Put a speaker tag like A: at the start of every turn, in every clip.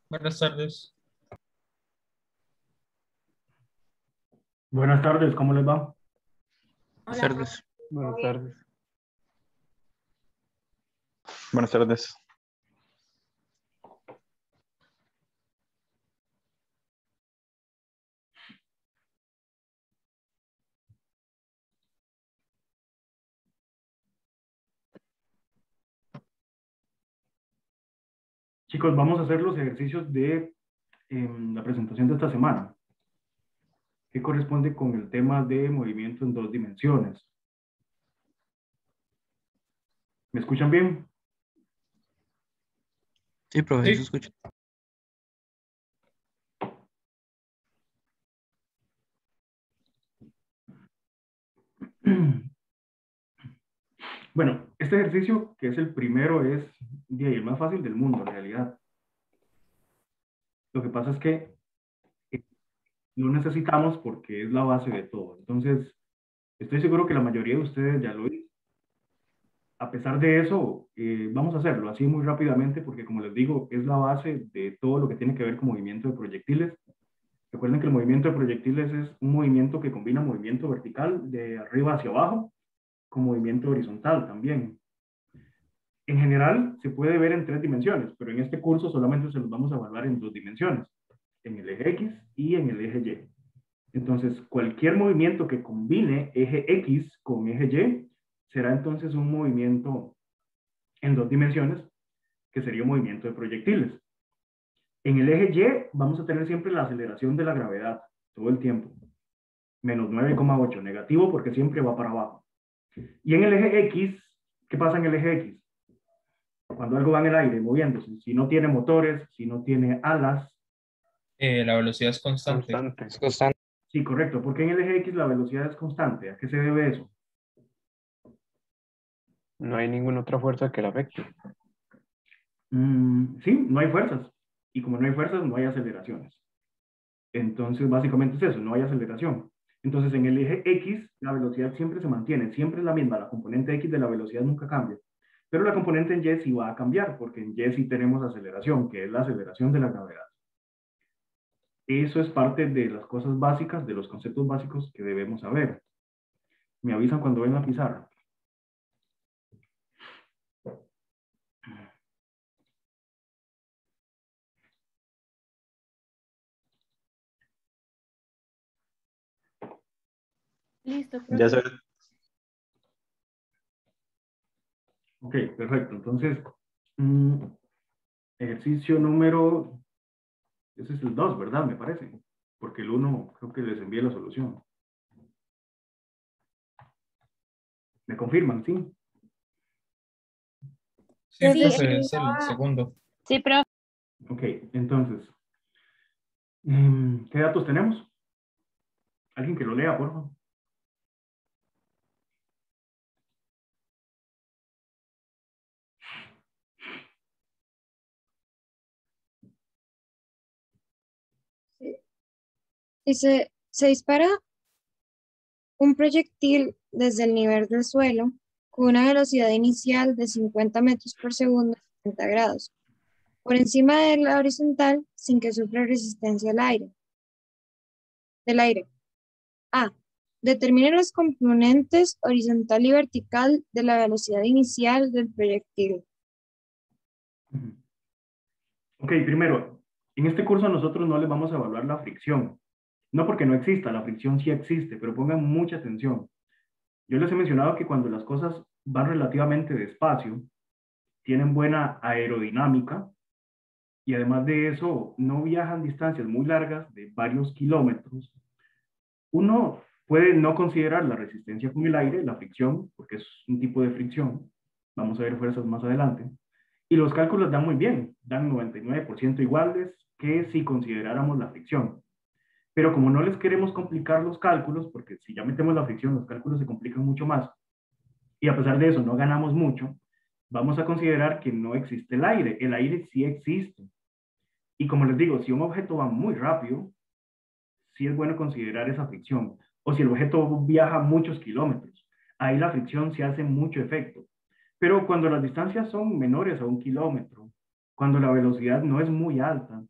A: Buenas tardes.
B: Buenas tardes, ¿cómo les va?
C: Buenas tardes.
D: Buenas tardes.
C: Buenas tardes.
B: Chicos, vamos a hacer los ejercicios de la presentación de esta semana, que corresponde con el tema de movimiento en dos dimensiones. ¿Me escuchan bien?
D: Sí, profe,
A: Sí.
D: se escucha.
B: Bueno, este ejercicio, que es el primero, es el más fácil del mundo, en realidad. Lo que pasa es que lo necesitamos porque es la base de todo. Entonces, estoy seguro que la mayoría de ustedes ya lo hizo. A pesar de eso, vamos a hacerlo así muy rápidamente porque, como les digo, es la base de todo lo que tiene que ver con movimiento de proyectiles. Recuerden que el movimiento de proyectiles es un movimiento que combina movimiento vertical de arriba hacia abajo con movimiento horizontal también. En general, se puede ver en tres dimensiones, pero en este curso solamente se los vamos a evaluar en dos dimensiones, en el eje X y en el eje Y. Entonces, cualquier movimiento que combine eje X con eje Y será entonces un movimiento en dos dimensiones, que sería un movimiento de proyectiles. En el eje Y vamos a tener siempre la aceleración de la gravedad, todo el tiempo. Menos 9,8, negativo porque siempre va para abajo. Y en el eje X, ¿qué pasa en el eje X? Cuando algo va en el aire moviéndose, si no tiene motores, si no tiene alas.
A: La velocidad es constante.
D: Es constante.
B: Sí, correcto, porque en el eje X la velocidad es constante. ¿A qué se debe eso?
D: No hay ninguna otra fuerza que la afecte.
B: Sí, no hay fuerzas. Y como no hay fuerzas, no hay aceleraciones. Entonces, básicamente es eso, no hay aceleración. Entonces, en el eje X, la velocidad siempre se mantiene, siempre es la misma, la componente X de la velocidad nunca cambia. Pero la componente en Y sí va a cambiar, porque en Y sí tenemos aceleración, que es la aceleración de la gravedad. Eso es parte de las cosas básicas, de los conceptos básicos que debemos saber. Me avisan cuando ven la pizarra.
E: Listo,
C: Ya
E: profe.
C: sé.
B: Ok, perfecto. Entonces, ejercicio número, ese es el 2, ¿verdad? Me parece. Porque el 1 creo que les envié la solución. ¿Me confirman? Sí.
A: Sí,
E: Sí,
A: profe, es el segundo.
E: Sí, profe.
B: Ok, entonces, ¿qué datos tenemos? Alguien que lo lea, por favor.
F: Se dispara un proyectil desde el nivel del suelo con una velocidad inicial de 50 metros por segundo a 60 grados, por encima de la horizontal sin que sufra resistencia del aire. A. Determine los componentes horizontal y vertical de la velocidad inicial del proyectil.
B: Ok, primero, en este curso nosotros no les vamos a evaluar la fricción. No porque no exista, la fricción sí existe, pero pongan mucha atención. Yo les he mencionado que cuando las cosas van relativamente despacio, tienen buena aerodinámica y además de eso no viajan distancias muy largas de varios kilómetros. Uno puede no considerar la resistencia con el aire, la fricción, porque es un tipo de fricción. Vamos a ver fuerzas más adelante. Y los cálculos dan muy bien, dan 99% iguales que si consideráramos la fricción. Pero como no les queremos complicar los cálculos, porque si ya metemos la fricción, los cálculos se complican mucho más, y a pesar de eso no ganamos mucho, vamos a considerar que no existe el aire. El aire sí existe. Y como les digo, si un objeto va muy rápido, sí es bueno considerar esa fricción. o si el objeto viaja muchos kilómetros. Ahí la fricción se hace mucho efecto. Pero cuando las distancias son menores a 1 kilómetro, cuando la velocidad no es muy alta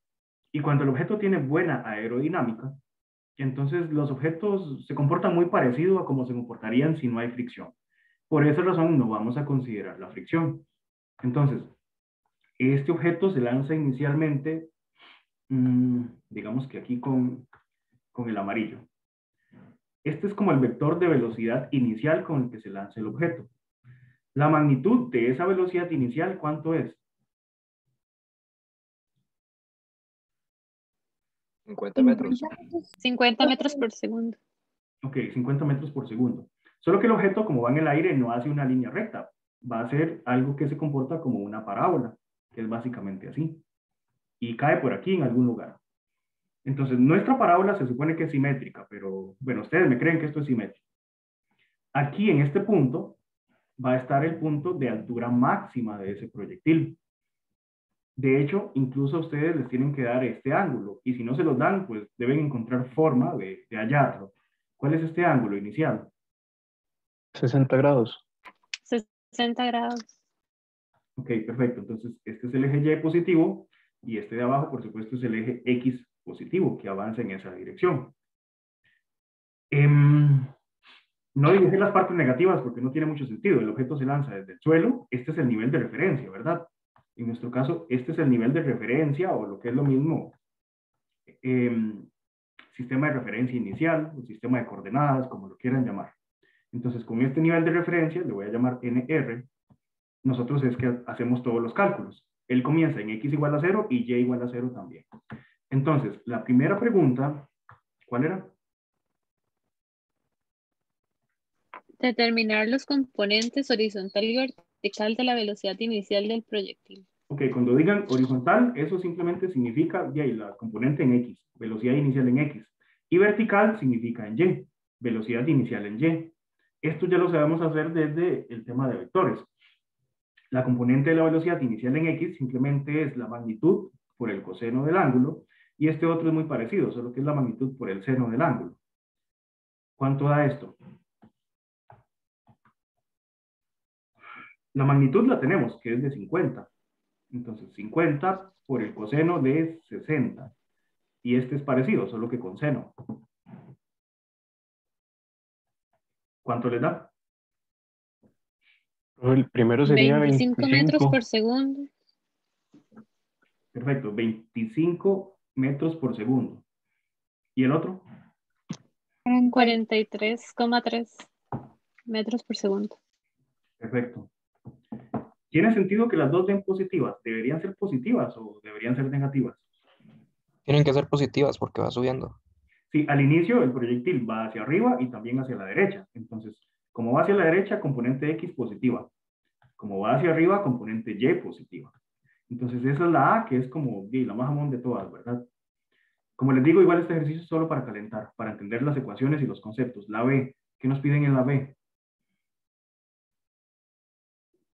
B: y cuando el objeto tiene buena aerodinámica, entonces los objetos se comportan muy parecido a como se comportarían si no hay fricción. Por esa razón no vamos a considerar la fricción. Entonces, este objeto se lanza inicialmente, digamos que aquí con el amarillo. Este es como el vector de velocidad inicial con el que se lanza el objeto. La magnitud de esa velocidad inicial, ¿cuánto es?
E: 50 metros.
G: 50 metros por segundo.
B: Ok, 50 metros por segundo. Solo que el objeto, como va en el aire, no hace una línea recta. Va a ser algo que se comporta como una parábola, que es básicamente así. Y cae por aquí en algún lugar. Entonces, nuestra parábola se supone que es simétrica, pero bueno, ustedes me creen que esto es simétrico. Aquí en este punto va a estar el punto de altura máxima de ese proyectil. De hecho, incluso a ustedes les tienen que dar este ángulo, y si no se los dan, pues deben encontrar forma de hallarlo. ¿Cuál es este ángulo inicial?
D: 60 grados.
G: 60 grados.
B: Ok, perfecto. Entonces, este es el eje Y positivo, y este de abajo, por supuesto, es el eje X positivo, que avanza en esa dirección. No dibujé las partes negativas porque no tiene mucho sentido. El objeto se lanza desde el suelo. Este es el nivel de referencia, ¿verdad? En nuestro caso, este es el nivel de referencia, o lo que es lo mismo, sistema de referencia inicial, o sistema de coordenadas, como lo quieran llamar. Entonces, con este nivel de referencia, le voy a llamar NR, nosotros es que hacemos todos los cálculos. Él comienza en X igual a 0 y Y igual a 0 también. Entonces, la primera pregunta, ¿cuál era?
G: Determinar los componentes horizontal y vertical de la velocidad inicial del proyectil.
B: Ok, cuando digan horizontal, eso simplemente significa la componente en X, velocidad inicial en X. Y vertical significa en Y, velocidad inicial en Y. Esto ya lo sabemos hacer desde el tema de vectores. La componente de la velocidad inicial en X simplemente es la magnitud por el coseno del ángulo, y este otro es muy parecido, solo que es la magnitud por el seno del ángulo. ¿Cuánto da esto? La magnitud la tenemos, que es de 50. Entonces, 50 por el coseno de 60. Y este es parecido, solo que con seno. ¿Cuánto les da?
D: El primero sería
G: 25 metros
D: 25.
G: por segundo.
B: Perfecto, 25 metros por segundo. ¿Y el otro?
G: 43,3 metros por segundo.
B: Perfecto. ¿Tiene sentido que las dos den positivas? ¿Deberían ser positivas o deberían ser negativas?
E: Tienen que ser positivas porque va subiendo.
B: Sí, al inicio el proyectil va hacia arriba y también hacia la derecha. Entonces, como va hacia la derecha, componente X positiva. Como va hacia arriba, componente Y positiva. Entonces, esa es la A, que es como la más jamón de todas, ¿verdad? Como les digo, igual este ejercicio es solo para calentar, para entender las ecuaciones y los conceptos. La B, ¿qué nos piden en la B?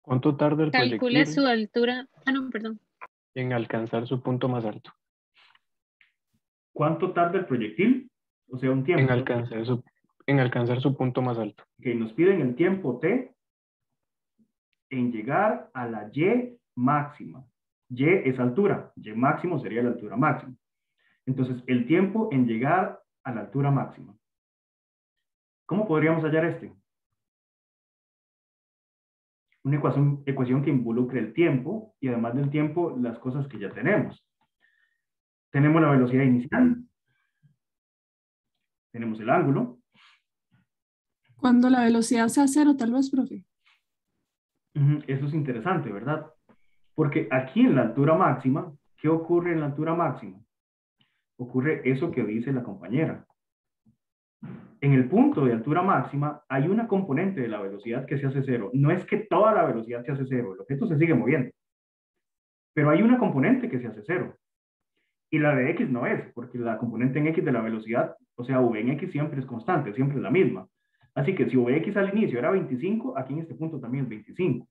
D: ¿Cuánto tarda el
G: Calcule
D: proyectil
G: su altura. Ah, no, perdón.
D: en alcanzar su punto más alto?
B: ¿Cuánto tarda el proyectil? O sea, un tiempo.
D: En alcanzar su punto más alto.
B: Que nos piden el tiempo T en llegar a la Y máxima. Y es altura, Y máximo sería la altura máxima. Entonces, el tiempo en llegar a la altura máxima. ¿Cómo podríamos hallar este? Una ecuación que involucre el tiempo y además del tiempo, las cosas que ya tenemos. Tenemos la velocidad inicial. Tenemos el ángulo.
H: Cuando la velocidad sea 0, tal vez, profe.
B: Eso es interesante, ¿verdad? Porque aquí en la altura máxima, ¿qué ocurre en la altura máxima? Ocurre eso que dice la compañera. En el punto de altura máxima hay una componente de la velocidad que se hace 0. No es que toda la velocidad se hace 0, el objeto se sigue moviendo. Pero hay una componente que se hace 0. Y la de X no es, porque la componente en X de la velocidad, o sea, V en X siempre es constante, siempre es la misma. Así que si Vx al inicio era 25, aquí en este punto también es 25.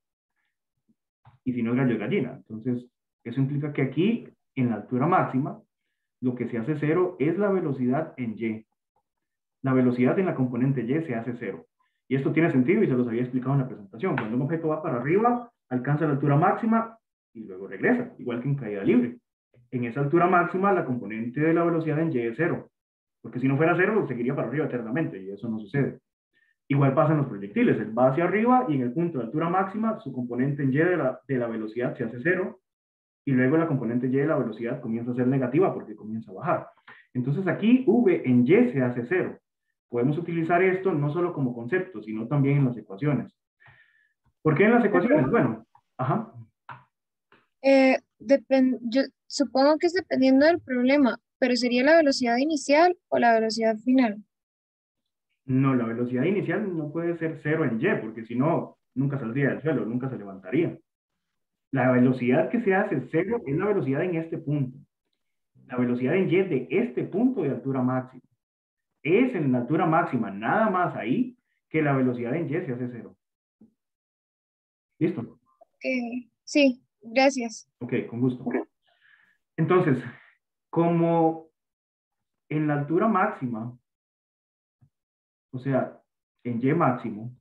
B: Y si no es gallo es gallina. Entonces, eso implica que aquí, en la altura máxima, lo que se hace 0 es la velocidad en Y. la velocidad en la componente y se hace cero. Y esto tiene sentido y se los había explicado en la presentación. Cuando un objeto va para arriba, alcanza la altura máxima y luego regresa, igual que en caída libre. En esa altura máxima, la componente de la velocidad en y es cero, porque si no fuera cero, seguiría para arriba eternamente y eso no sucede. Igual pasa en los proyectiles, él va hacia arriba y en el punto de altura máxima, su componente en y de la velocidad se hace cero y luego la componente y de la velocidad comienza a ser negativa porque comienza a bajar. Entonces aquí v en y se hace cero. Podemos utilizar esto no solo como concepto, sino también en las ecuaciones. ¿Por qué en las ecuaciones? Bueno, ajá.
F: Yo supongo que es dependiendo del problema, pero ¿sería la velocidad inicial o la velocidad final?
B: No, la velocidad inicial no puede ser cero en y, porque si no, nunca saldría del suelo, nunca se levantaría. La velocidad que se hace cero es la velocidad en este punto. La velocidad en y de este punto de altura máxima. Es en la altura máxima, nada más ahí, que la velocidad en y se hace cero. ¿Listo?
F: Sí, gracias.
B: Ok, con gusto. Entonces, como en la altura máxima, o sea, en y máximo,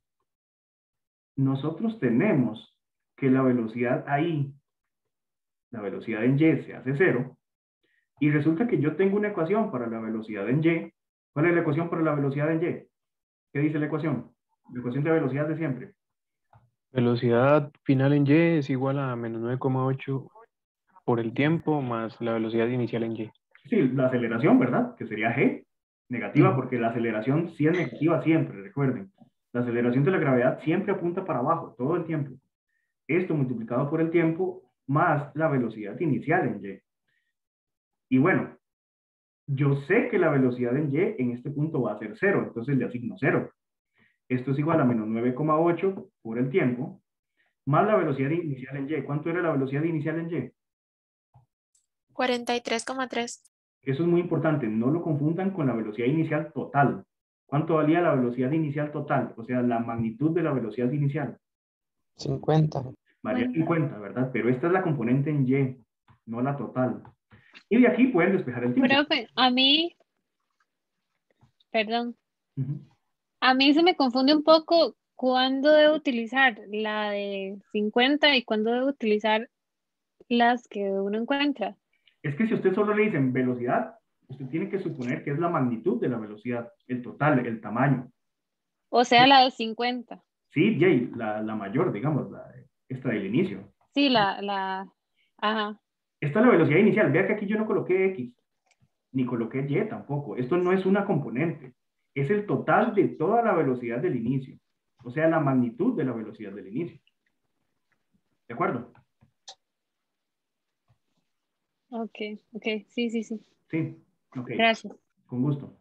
B: nosotros tenemos que la velocidad ahí, la velocidad en y se hace cero, y resulta que yo tengo una ecuación para la velocidad en y. ¿Cuál es la ecuación para la velocidad en y? ¿Qué dice la ecuación? La ecuación de velocidad de siempre.
D: Velocidad final en y es igual a menos 9,8 por el tiempo más la velocidad inicial en y.
B: Sí, la aceleración, ¿verdad? Que sería g, negativa, porque la aceleración sí es negativa siempre, recuerden. La aceleración de la gravedad siempre apunta para abajo, todo el tiempo. Esto multiplicado por el tiempo más la velocidad inicial en y. Y bueno, yo sé que la velocidad en y en este punto va a ser cero, entonces le asigno cero. Esto es igual a menos 9,8 por el tiempo, más la velocidad inicial en y. ¿Cuánto era la velocidad inicial en y?
I: 43,3.
B: Eso es muy importante, no lo confundan con la velocidad inicial total. ¿Cuánto valía la velocidad inicial total? O sea, la magnitud de la velocidad inicial.
E: 50.
B: Valía 50, ¿verdad? Pero esta es la componente en y, no la total. Y de aquí pueden despejar el tiempo.
G: Profe, a mí, perdón,
B: Ujú.
G: a mí se me confunde un poco cuándo debo utilizar la de 50 y cuándo debo utilizar las que uno encuentra.
B: Es que si usted solo le dicen velocidad, usted tiene que suponer que es la magnitud de la velocidad, el total, el tamaño.
G: O sea, la de 50.
B: Sí, Jay, la mayor, digamos, esta del inicio.
G: Sí, ajá.
B: Esta es la velocidad inicial. Vea que aquí yo no coloqué X, ni coloqué Y tampoco. Esto no es una componente. Es el total de toda la velocidad del inicio. O sea, la magnitud de la velocidad del inicio. ¿De acuerdo?
G: Ok, sí.
B: Sí, ok.
G: Gracias.
B: Con gusto.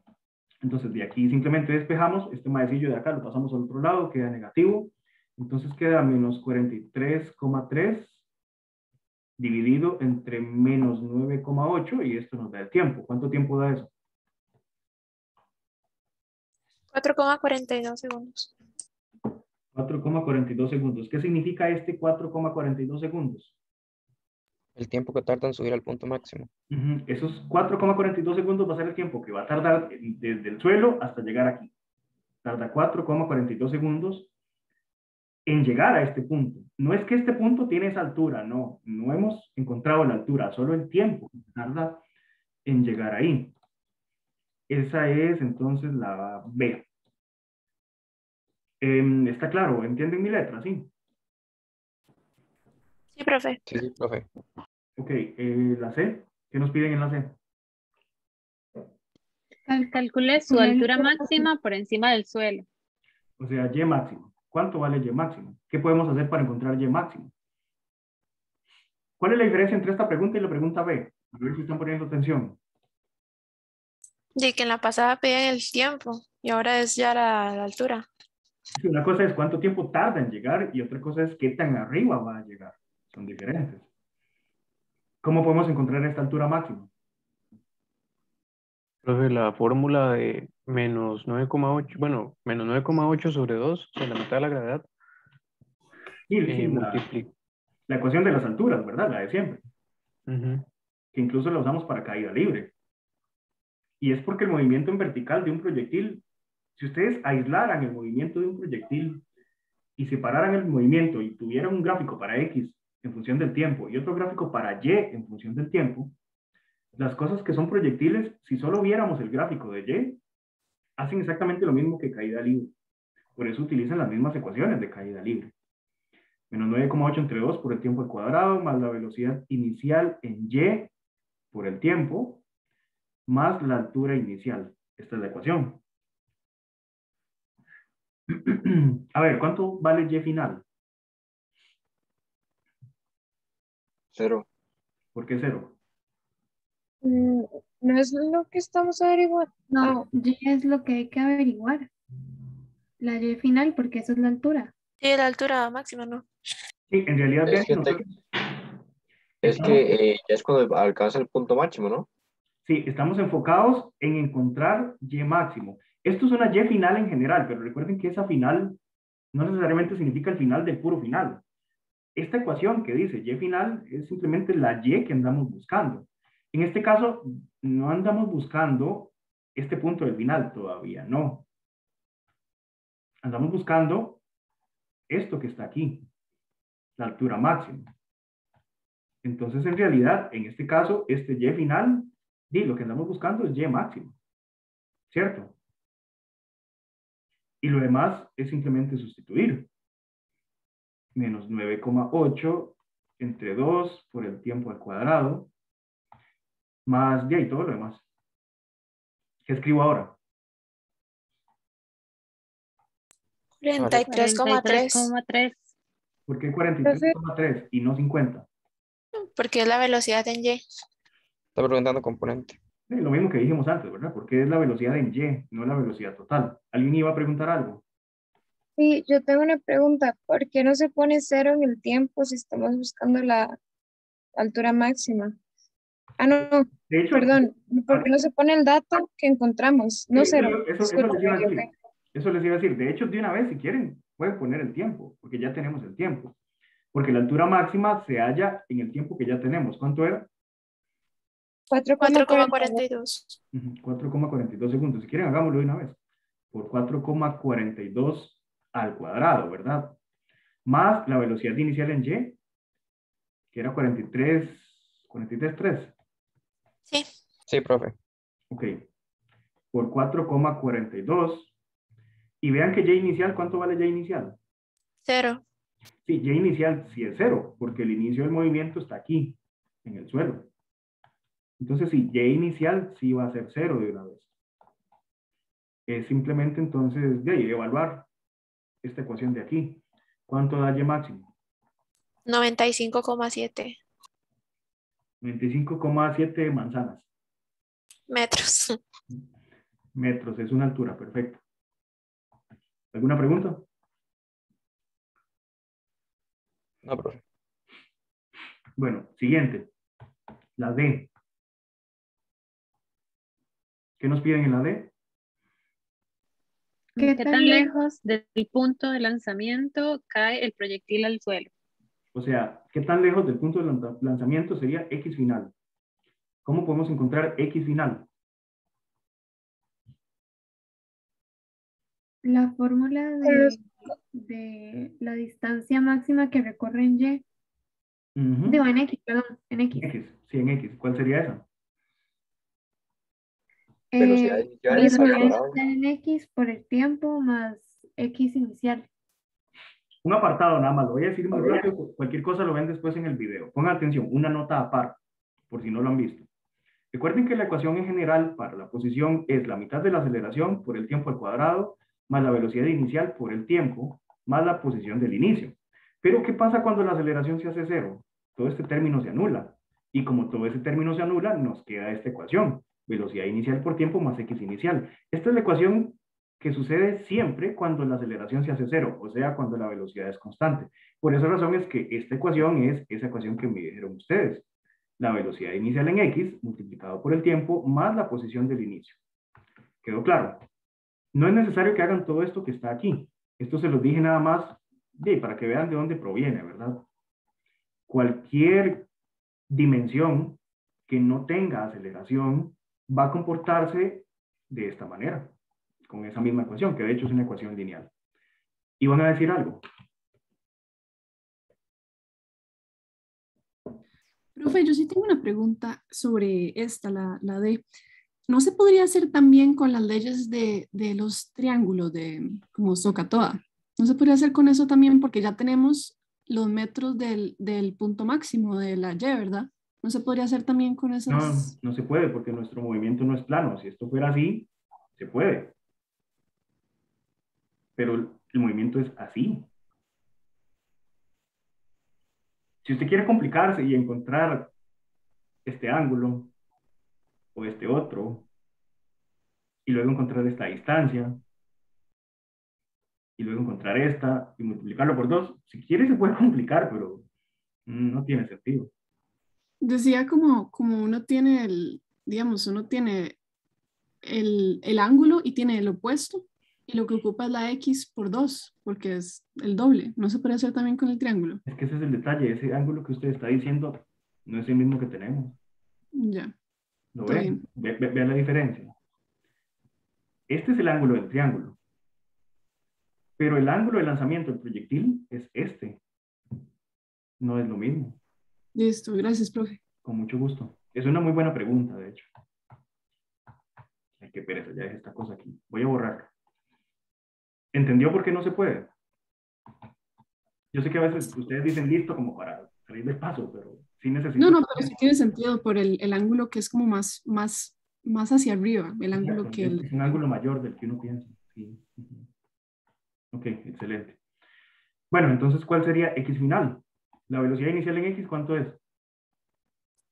B: Entonces, de aquí simplemente despejamos. Este maecillo de acá lo pasamos al otro lado, queda negativo. Entonces queda menos 43,3 dividido entre menos 9,8 y esto nos da el tiempo. ¿Cuánto tiempo da eso?
I: 4,42 segundos.
B: 4,42 segundos. ¿Qué significa este 4,42 segundos?
E: El tiempo que tarda en subir al punto máximo.
B: Esos 4,42 segundos va a ser el tiempo que va a tardar desde el suelo hasta llegar aquí. Tarda 4,42 segundos en llegar a este punto. No es que este punto tiene esa altura, no hemos encontrado la altura, solo el tiempo que tarda en llegar ahí. Esa es entonces la B. ¿Está claro? ¿Entienden mi letra? Sí.
I: Sí, profe.
E: Sí, profe.
B: Ok, la C. ¿Qué nos piden en la C?
G: Calcule su altura máxima por encima del suelo.
B: O sea, Y máximo. ¿Cuánto vale Y máximo? ¿Qué podemos hacer para encontrar Y máximo? ¿Cuál es la diferencia entre esta pregunta y la pregunta B? A ver si están poniendo atención.
I: De que en la pasada pedían el tiempo y ahora es ya la altura.
B: Una cosa es cuánto tiempo tarda en llegar y otra cosa es qué tan arriba va a llegar. Son diferentes. ¿Cómo podemos encontrar esta altura máxima?
D: Profe, la fórmula de menos 9,8, bueno, menos 9,8 sobre 2, o sea, la mitad de la gravedad,
B: Sí,
D: multiplica.
B: la ecuación de las alturas, ¿verdad? La de siempre. Que incluso la usamos para caída libre. Y es porque el movimiento en vertical de un proyectil Si ustedes aislaran el movimiento de un proyectil y separaran el movimiento y tuvieran un gráfico para X en función del tiempo y otro gráfico para Y en función del tiempo, las cosas que son proyectiles, si solo viéramos el gráfico de Y, hacen exactamente lo mismo que caída libre. Por eso utilizan las mismas ecuaciones de caída libre. Menos 9,8 entre 2 por el tiempo al cuadrado, más la velocidad inicial en Y por el tiempo, más la altura inicial. Esta es la ecuación. A ver, ¿cuánto vale Y final?
E: 0.
B: ¿Por qué 0?
F: No es lo que estamos averiguando.
J: No, Y es lo que hay que averiguar. La Y final, porque eso es la altura.
I: Sí, la altura máxima, ¿no?
B: Sí, en realidad
E: Es que, ya es cuando alcanza el punto máximo, ¿no?
B: sí, estamos enfocados en encontrar Y máximo. Esto es una Y final en general, pero recuerden que esa final no necesariamente significa el final del puro final. Esta ecuación que dice Y final es simplemente la Y que andamos buscando. En este caso, no andamos buscando este punto del final todavía, no. Andamos buscando esto que está aquí, la altura máxima. Entonces, en realidad, en este caso, este Y final, lo que andamos buscando es Y máximo, ¿cierto? Y lo demás es simplemente sustituir. Menos 9,8 entre 2 por el tiempo al cuadrado, más y todo lo demás. ¿Qué escribo ahora?
I: 43,3.
G: 43,3.
B: ¿Por qué 43,3 y no 50?
I: Porque es la velocidad en Y.
E: Está preguntando componente.
B: Lo mismo que dijimos antes, ¿verdad? Porque es la velocidad en Y, no la velocidad total. ¿Alguien iba a preguntar algo?
F: Sí, yo tengo una pregunta. ¿Por qué no se pone 0 en el tiempo si estamos buscando la altura máxima? Ah, no,
B: De hecho,
F: perdón. ¿Por qué no se pone el dato que encontramos? No
B: sí,
F: 0.
B: eso les iba a decir. Eso les iba a decir. De hecho, de una vez, si quieren, pueden poner el tiempo, porque ya tenemos el tiempo. Porque la altura máxima se halla en el tiempo que ya tenemos. ¿Cuánto era?
I: 4,42.
B: 4,42 segundos. Si quieren, hagámoslo de una vez. Por 4,42 al cuadrado, ¿verdad? Más la velocidad inicial en Y, que era 43,3.
I: Sí.
E: Sí, profe.
B: Ok. Por 4,42. Y vean que Y inicial, ¿cuánto vale Y inicial?
I: 0.
B: Sí, Y inicial sí es 0, porque el inicio del movimiento está aquí, en el suelo. Entonces, sí, Y inicial sí va a ser 0 de una vez. Es simplemente entonces de ahí evaluar esta ecuación de aquí. ¿Cuánto da Y máximo?
I: 95,7
B: 95,7 manzanas.
I: metros.
B: Metros, es una altura, perfecto. ¿Alguna pregunta?
E: No, profe.
B: Bueno, siguiente. La D. ¿Qué nos piden en la D?
G: ¿Qué tan lejos del punto de lanzamiento cae el proyectil al suelo?
B: O sea, ¿qué tan lejos del punto de lanzamiento sería X final? ¿Cómo podemos encontrar X final?
J: La fórmula de la distancia máxima que recorre en Y. Digo, en X, perdón, en X.
B: X, sí, en X. ¿Cuál sería esa?
E: Velocidad inicial
J: Velocidad
E: al cuadrado.
J: inicial en X por el tiempo más X inicial.
B: Un apartado nada más, lo voy a decir muy rápido, cualquier cosa lo ven después en el video. Pongan atención, una nota aparte, por si no lo han visto. Recuerden que la ecuación en general para la posición es la mitad de la aceleración por el tiempo al cuadrado, más la velocidad inicial por el tiempo, más la posición del inicio. Pero, ¿qué pasa cuando la aceleración se hace 0? Todo este término se anula. Y como todo ese término se anula, nos queda esta ecuación. Velocidad inicial por tiempo más X inicial. Esta es la ecuación que sucede siempre cuando la aceleración se hace 0, o sea, cuando la velocidad es constante. Por esa razón es que esta ecuación es esa ecuación que me dijeron ustedes. La velocidad inicial en X multiplicado por el tiempo más la posición del inicio. ¿Quedó claro? No es necesario que hagan todo esto que está aquí. Esto se los dije nada más para que vean de dónde proviene, ¿verdad? Cualquier dimensión que no tenga aceleración va a comportarse de esta manera. con esa misma ecuación, que de hecho es una ecuación lineal. Y van a decir algo.
H: Profe, yo sí tengo una pregunta sobre esta, la D. ¿No se podría hacer también con las leyes de los triángulos, como SOHCAHTOA? ¿No se podría hacer con eso también? Porque ya tenemos los metros del punto máximo de la Y, ¿verdad? ¿No se podría hacer también con
B: No,
H: esas?
B: no se puede porque nuestro movimiento no es plano. Si esto fuera así, se puede. Pero el movimiento es así. Si usted quiere complicarse y encontrar este ángulo o este otro, y luego encontrar esta distancia, y luego encontrar esta, y multiplicarlo por 2, si quiere se puede complicar, pero no tiene sentido.
H: Decía como uno tiene digamos, uno tiene el ángulo y tiene el opuesto, y lo que ocupa es la X por 2, porque es el doble. ¿No se puede hacer también con el triángulo?
B: Es que ese es el detalle, ese ángulo que usted está diciendo no es el mismo que tenemos.
H: Ya,
B: ¿Lo
H: todo
B: ve?
H: bien.
B: Ve la diferencia. Este es el ángulo del triángulo, pero el ángulo de lanzamiento del proyectil es este. No es lo mismo.
H: Listo, gracias, profe.
B: Con mucho gusto. Es una muy buena pregunta, de hecho. Ay, qué pereza, ya dejé esta cosa aquí. Voy a borrarlo. ¿Entendió por qué no se puede? Yo sé que a veces ustedes dicen listo como para salir del paso, pero sí necesito...
H: No, pero sí tiene sentido por el ángulo que es como más hacia arriba, el ángulo
B: Exacto,
H: que
B: es un ángulo mayor del que uno piensa. Sí. Ok, excelente. Bueno, entonces, ¿cuál sería X final? La velocidad inicial en X, ¿cuánto es?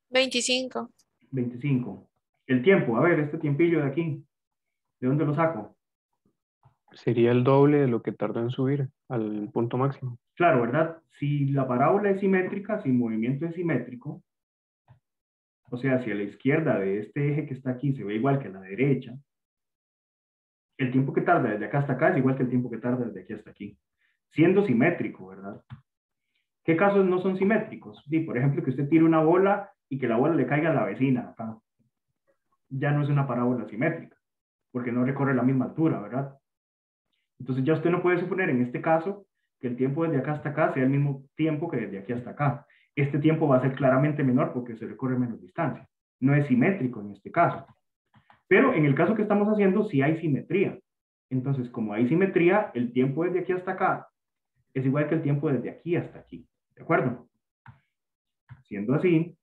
I: 25.
B: 25. El tiempo, a ver, este tiempillo de aquí, ¿de dónde lo saco?
D: Sería el doble de lo que tarda en subir al punto máximo.
B: Claro, ¿verdad? Si la parábola es simétrica, si el movimiento es simétrico, o sea, si a la izquierda de este eje que está aquí se ve igual que a la derecha, el tiempo que tarda desde acá hasta acá es igual que el tiempo que tarda desde aquí hasta aquí. Siendo simétrico, ¿verdad? ¿Qué casos no son simétricos? Sí, por ejemplo, que usted tire una bola y que la bola le caiga a la vecina acá. Ya no es una parábola simétrica, porque no recorre la misma altura, ¿verdad? Entonces ya usted no puede suponer en este caso que el tiempo desde acá hasta acá sea el mismo tiempo que desde aquí hasta acá. Este tiempo va a ser claramente menor porque se recorre menos distancia. No es simétrico en este caso. Pero en el caso que estamos haciendo sí hay simetría. Entonces, como hay simetría, el tiempo desde aquí hasta acá es igual que el tiempo desde aquí hasta aquí. ¿De acuerdo? Siendo así,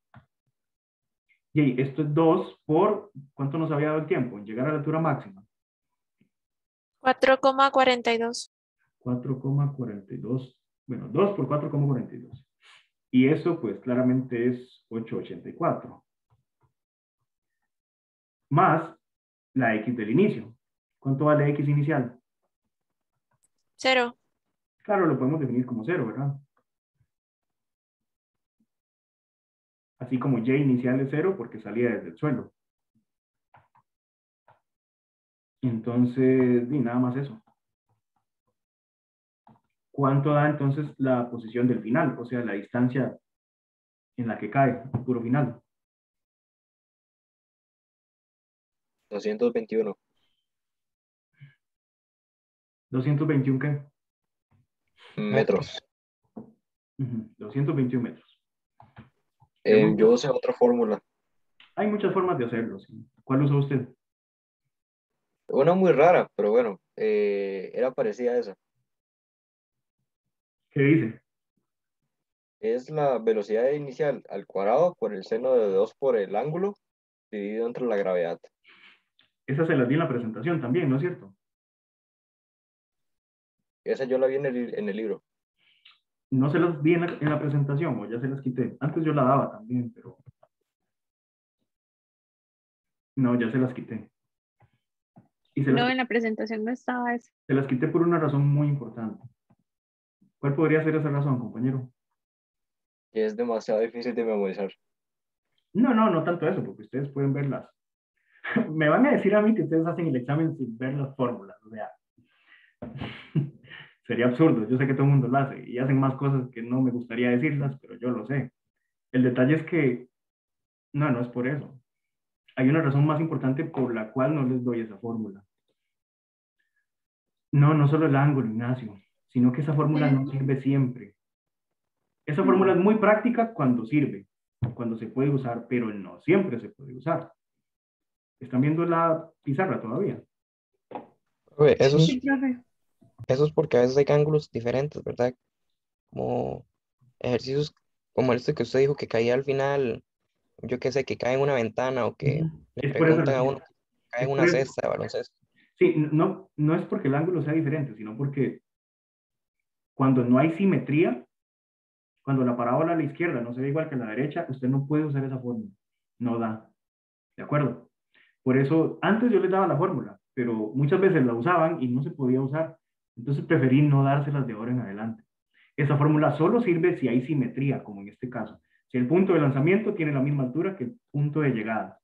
B: y esto es 2 por, ¿cuánto nos había dado el tiempo? En llegar a la altura máxima.
I: 4,42.
B: 4,42. Bueno, 2 por 4,42. Y eso, pues, claramente es 8,84. Más la X del inicio. ¿Cuánto vale X inicial?
I: 0.
B: Claro, lo podemos definir como 0, ¿verdad? Así como Y inicial es 0 porque salía desde el suelo. Entonces, y nada más eso. ¿Cuánto da entonces la posición del final? O sea, la distancia en la que cae el puro final.
E: 221.
B: ¿221 qué?
E: Metros.
B: 221 metros.
E: Yo usé otra fórmula.
B: Hay muchas formas de hacerlo. ¿Sí? ¿Cuál usa usted?
E: Una muy rara, pero bueno, era parecida a esa.
B: ¿Qué dice?
E: Es la velocidad inicial al cuadrado por el seno de 2 por el ángulo dividido entre la gravedad.
B: Esa se las di en la presentación también, ¿no es cierto?
E: Esa yo la vi en el libro.
B: No se las di en la presentación, o ya se las quité. Antes yo la daba también, pero... No, ya se las quité. Y
G: No, en la presentación no estaba eso.
B: se las quité por una razón muy importante. ¿Cuál podría ser esa razón, compañero?
E: Y es demasiado difícil de memorizar.
B: No tanto eso, porque ustedes pueden verlas. Me van a decir a mí que ustedes hacen el examen sin ver las fórmulas, o sea, sería absurdo. Yo sé que todo el mundo lo hace y hacen más cosas que no me gustaría decirlas, pero yo lo sé. El detalle es que no es por eso. Hay una razón más importante por la cual no les doy esa fórmula. No, no solo el ángulo, Ignacio, sino que esa fórmula no sirve siempre. Esa fórmula es muy práctica cuando sirve, cuando se puede usar, pero no siempre se puede usar. ¿Están viendo la pizarra todavía?
K: Profe, eso
J: Sí,
K: es,
J: profe.
K: eso es porque a veces hay ángulos diferentes, ¿verdad? Como ejercicios como este que usted dijo que caía al final, yo qué sé, que cae en una ventana o que le
B: Es por esa
K: preguntan a
B: razón.
K: uno que cae
B: Es
K: en
B: por
K: una
B: eso.
K: cesta de baloncesto.
B: Sí, no, no es porque el ángulo sea diferente, sino porque cuando no hay simetría, cuando la parábola a la izquierda no se ve igual que a la derecha, usted no puede usar esa fórmula. No da. ¿De acuerdo? Por eso, antes yo les daba la fórmula, pero muchas veces la usaban y no se podía usar. Entonces preferí no dárselas de ahora en adelante. Esa fórmula solo sirve si hay simetría, como en este caso. Si el punto de lanzamiento tiene la misma altura que el punto de llegada.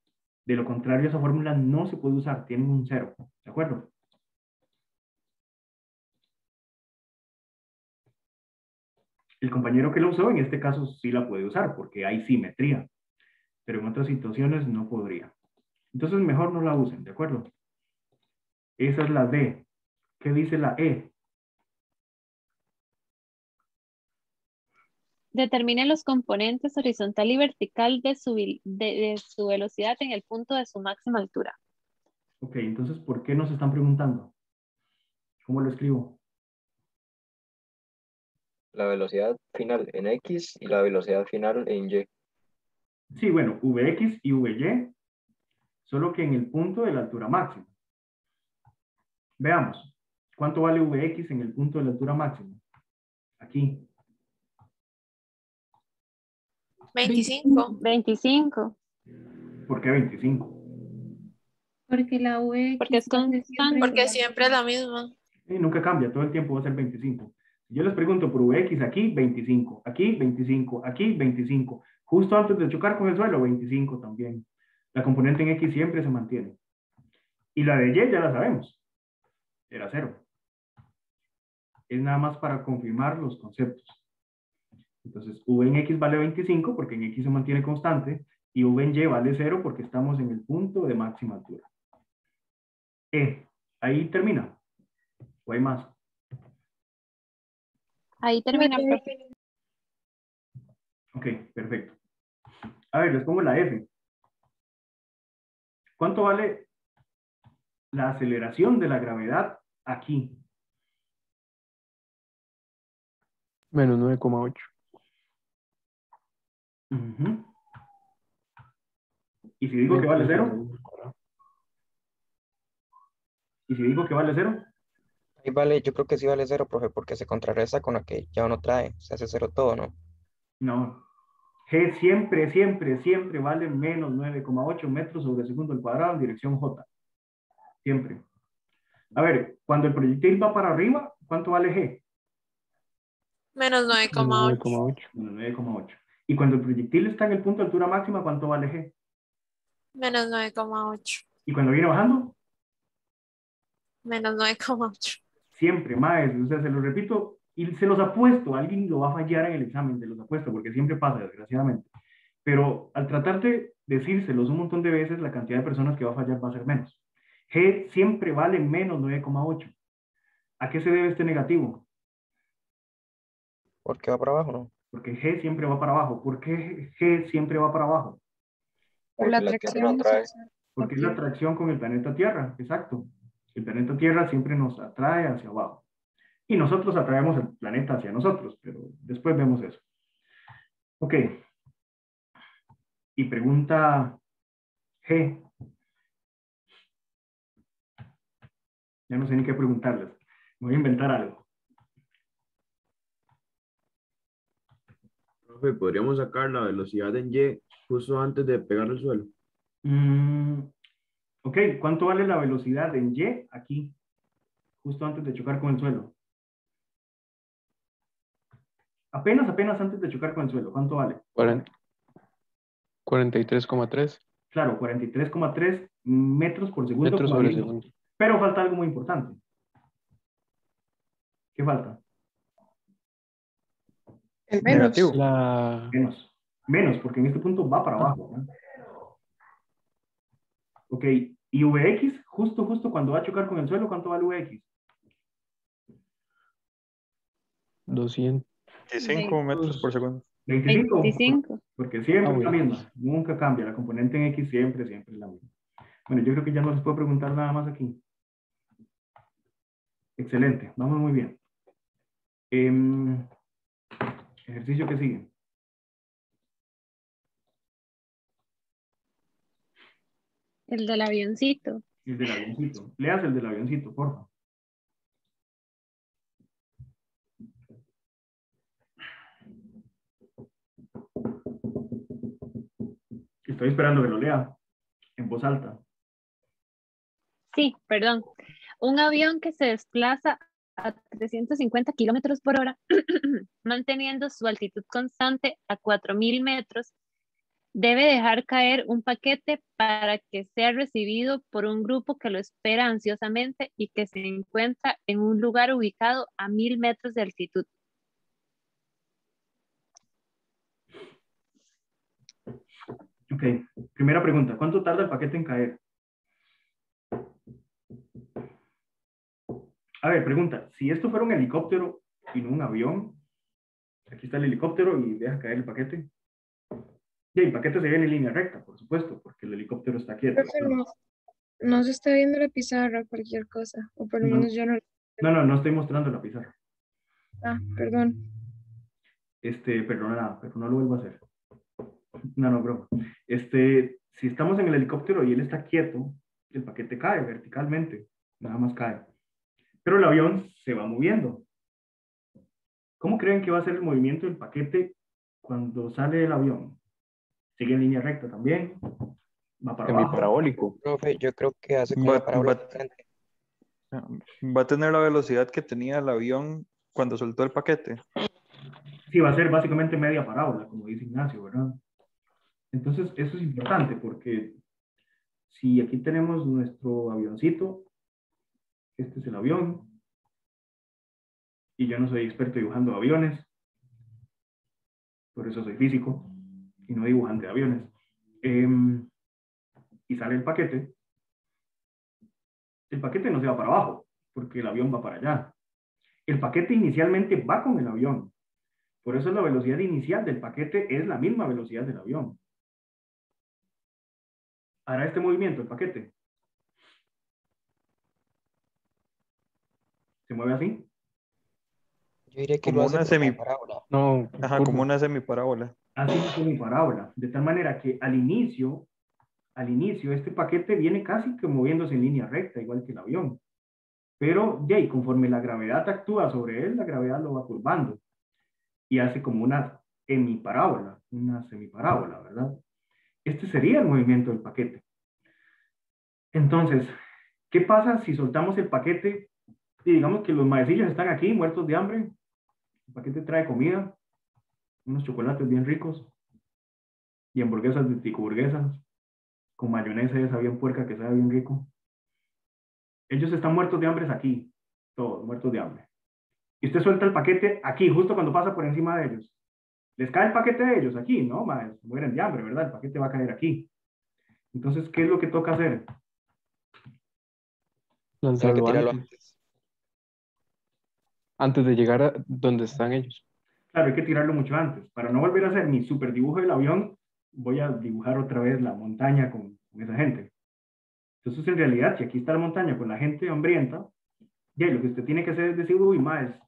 B: De lo contrario, esa fórmula no se puede usar, tiene un cero. ¿De acuerdo? El compañero que lo usó, en este caso sí la puede usar porque hay simetría, pero en otras situaciones no podría. Entonces mejor no la usen, ¿de acuerdo? Esa es la D. ¿Qué dice la E?
G: Determine los componentes horizontal y vertical de de su velocidad en el punto de su máxima altura.
B: Ok, entonces, ¿por qué nos están preguntando? ¿Cómo lo escribo?
E: La velocidad final en X y la velocidad final en Y.
B: Sí, bueno, Vx y Vy, solo que en el punto de la altura máxima. Veamos, ¿cuánto vale Vx en el punto de la altura máxima? Aquí.
I: 25.
G: 25.
B: ¿Por qué 25?
J: Porque la
G: Porque
J: UX
G: es
J: va a ser siempre
G: constante.
I: Porque
J: igual.
I: siempre es la misma.
B: Nunca cambia, todo el tiempo va a ser 25. Si yo les pregunto por Vx aquí, 25, aquí, 25, aquí, 25. Justo antes de chocar con el suelo, 25 también. La componente en X siempre se mantiene. Y la de Y ya la sabemos. Era 0. Es nada más para confirmar los conceptos. Entonces, V en X vale 25 porque en X se mantiene constante y V en Y vale 0 porque estamos en el punto de máxima altura. Ahí termina. ¿O hay más?
G: Ahí termina, profe.
B: Ok, perfecto. A ver, les pongo la F. ¿Cuánto vale la aceleración de la gravedad aquí?
D: Menos 9,8.
B: ¿Y si digo que vale 0? ¿Y si digo que vale 0?
K: Ahí vale, yo creo que sí vale 0, profe, porque se contrarresta con la que ya uno trae. Se hace 0 todo, ¿no?
B: No. G siempre, siempre, siempre vale menos 9,8 metros sobre segundo al cuadrado en dirección J. Siempre. A ver, cuando el proyectil va para arriba, ¿cuánto vale G?
I: Menos 9,8.
D: 9,8.
B: Menos 9,8. Y cuando el proyectil está en el punto de altura máxima, ¿cuánto vale G?
I: Menos 9,8.
B: Y cuando viene bajando,
I: Menos 9,8.
B: siempre, maestro. O sea, se lo repito y se los apuesto. Alguien lo va a fallar en el examen, se los apuesto, porque siempre pasa, desgraciadamente. Pero al tratar de decírselos un montón de veces, la cantidad de personas que va a fallar va a ser menos. G siempre vale menos 9,8. ¿A qué se debe este negativo?
K: Porque va para abajo, ¿no?
B: Porque G siempre va para abajo. ¿Por qué G siempre va para abajo?
F: Por la
E: Porque la Tierra lo
F: atracción.
E: atrae.
B: Porque es la atracción con el planeta Tierra, exacto. El planeta Tierra siempre nos atrae hacia abajo. Y nosotros atraemos el planeta hacia nosotros, pero después vemos eso. Ok. Y pregunta G. Ya no sé ni qué preguntarles. Me voy a inventar algo.
L: Profe, ¿podríamos sacar la velocidad en Y justo antes de pegar el suelo?
B: Ok, ¿cuánto vale la velocidad en Y aquí? Justo antes de chocar con el suelo. Apenas antes de chocar con el suelo. ¿Cuánto vale?
D: 43,3
B: Claro, 43,3 metros por segundo.
D: metros sobre segundo.
B: Pero falta algo muy importante. ¿Qué falta?
F: El menos.
K: Negativo.
B: Menos, porque en este punto va para abajo, ¿no? Ok, y Vx, justo cuando va a chocar con el suelo, ¿cuánto vale Vx?
D: 200.
C: 25 metros por segundo.
B: 25.
G: 25.
B: Porque siempre es la
D: bueno.
B: misma, nunca cambia. La componente en X siempre es la misma. Bueno, yo creo que ya no les puedo preguntar nada más aquí. Excelente, vamos muy bien. Ejercicio que sigue.
G: El del avioncito.
B: El del avioncito. Leas el del avioncito, por favor. Estoy esperando que lo lea en voz alta.
G: Sí, perdón. Un avión que se desplaza a 350 kilómetros por hora, manteniendo su altitud constante a 4.000 metros, debe dejar caer un paquete para que sea recibido por un grupo que lo espera ansiosamente y que se encuentra en un lugar ubicado a 1.000 metros de altitud.
B: Ok, primera pregunta. ¿Cuánto tarda el paquete en caer? A ver, pregunta. Si esto fuera un helicóptero y no un avión, aquí está el helicóptero y deja caer el paquete. Y el paquete se viene en línea recta, por supuesto, porque el helicóptero está quieto.
F: No se está viendo la pizarra, cualquier cosa, o por lo menos yo no.
B: No estoy mostrando la pizarra.
F: Ah, perdón.
B: Perdona, pero no lo vuelvo a hacer. No, broma. Si estamos en el helicóptero y él está quieto, el paquete cae verticalmente, nada más cae. Pero el avión se va moviendo. ¿Cómo creen que va a ser el movimiento del paquete cuando sale el avión? ¿Sigue en línea recta también? ¿Va para abajo?
D: Semiparabólico.
K: Profe, yo creo que hace como una parábola diferente.
C: Va a tener la velocidad que tenía el avión cuando soltó el paquete.
B: Sí, va a ser básicamente media parábola, como dice Ignacio, ¿verdad? Entonces, eso es importante porque si aquí tenemos nuestro avioncito, este es el avión, y yo no soy experto dibujando aviones, por eso soy físico y no dibujante de aviones. Y sale el paquete no se va para abajo, porque el avión va para allá. El paquete inicialmente va con el avión. Por eso la velocidad inicial del paquete es la misma velocidad del avión. Hará este movimiento el paquete. ¿Se mueve así?
K: Yo diría que
C: Como
K: lo hace
C: una
K: como una parábola.
D: No,
C: Ajá, como una semiparábola.
B: Así es mi parábola. De tal manera que al inicio, este paquete viene casi que moviéndose en línea recta, igual que el avión. Pero, conforme la gravedad actúa sobre él, la gravedad lo va curvando y hace como una semiparábola, ¿verdad? Este sería el movimiento del paquete. Entonces, ¿qué pasa si soltamos el paquete y digamos que los maecillos están aquí muertos de hambre? El paquete trae comida, unos chocolates bien ricos y hamburguesas de ticoburguesas con mayonesa esa bien puerca que sabe bien rico. Ellos están muertos de hambre aquí, todos muertos de hambre. Y usted suelta el paquete aquí, justo cuando pasa por encima de ellos. Les cae el paquete de ellos aquí, ¿no? Mueren de hambre, ¿verdad? El paquete va a caer aquí. Entonces, ¿qué es lo que toca hacer?
D: Lanzarlo
K: tirarlo
D: antes. Antes de llegar a donde están ellos.
B: Claro, hay que tirarlo mucho antes. Para no volver a hacer mi super dibujo del avión, voy a dibujar otra vez la montaña con esa gente. Entonces, en realidad, si aquí está la montaña con la gente hambrienta, ya lo que usted tiene que hacer es decir, uy, más,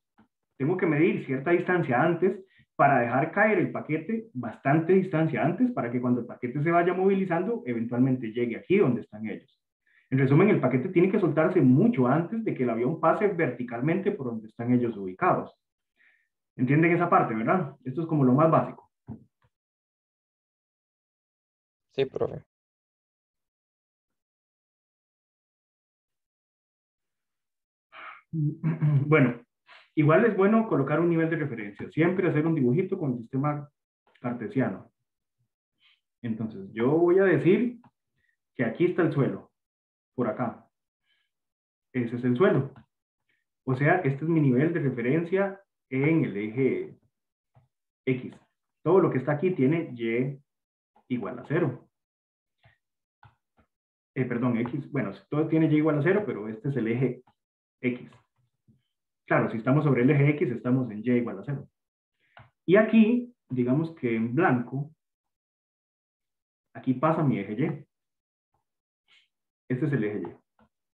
B: tengo que medir cierta distancia antes para dejar caer el paquete bastante distancia antes para que cuando el paquete se vaya movilizando, eventualmente llegue aquí donde están ellos. En resumen, el paquete tiene que soltarse mucho antes de que el avión pase verticalmente por donde están ellos ubicados. ¿Entienden esa parte, verdad? Esto es como lo más básico.
K: Sí, profe.
B: Bueno, igual es bueno colocar un nivel de referencia. Siempre hacer un dibujito con el sistema cartesiano. Entonces, yo voy a decir que aquí está el suelo, por acá. Ese es el suelo. O sea, este es mi nivel de referencia en el eje X. Todo lo que está aquí tiene Y igual a 0. Perdón, X. Bueno, todo tiene Y igual a 0, pero este es el eje X. Claro, si estamos sobre el eje X, estamos en y igual a 0. Y aquí, digamos que en blanco, aquí pasa mi eje Y. Este es el eje Y.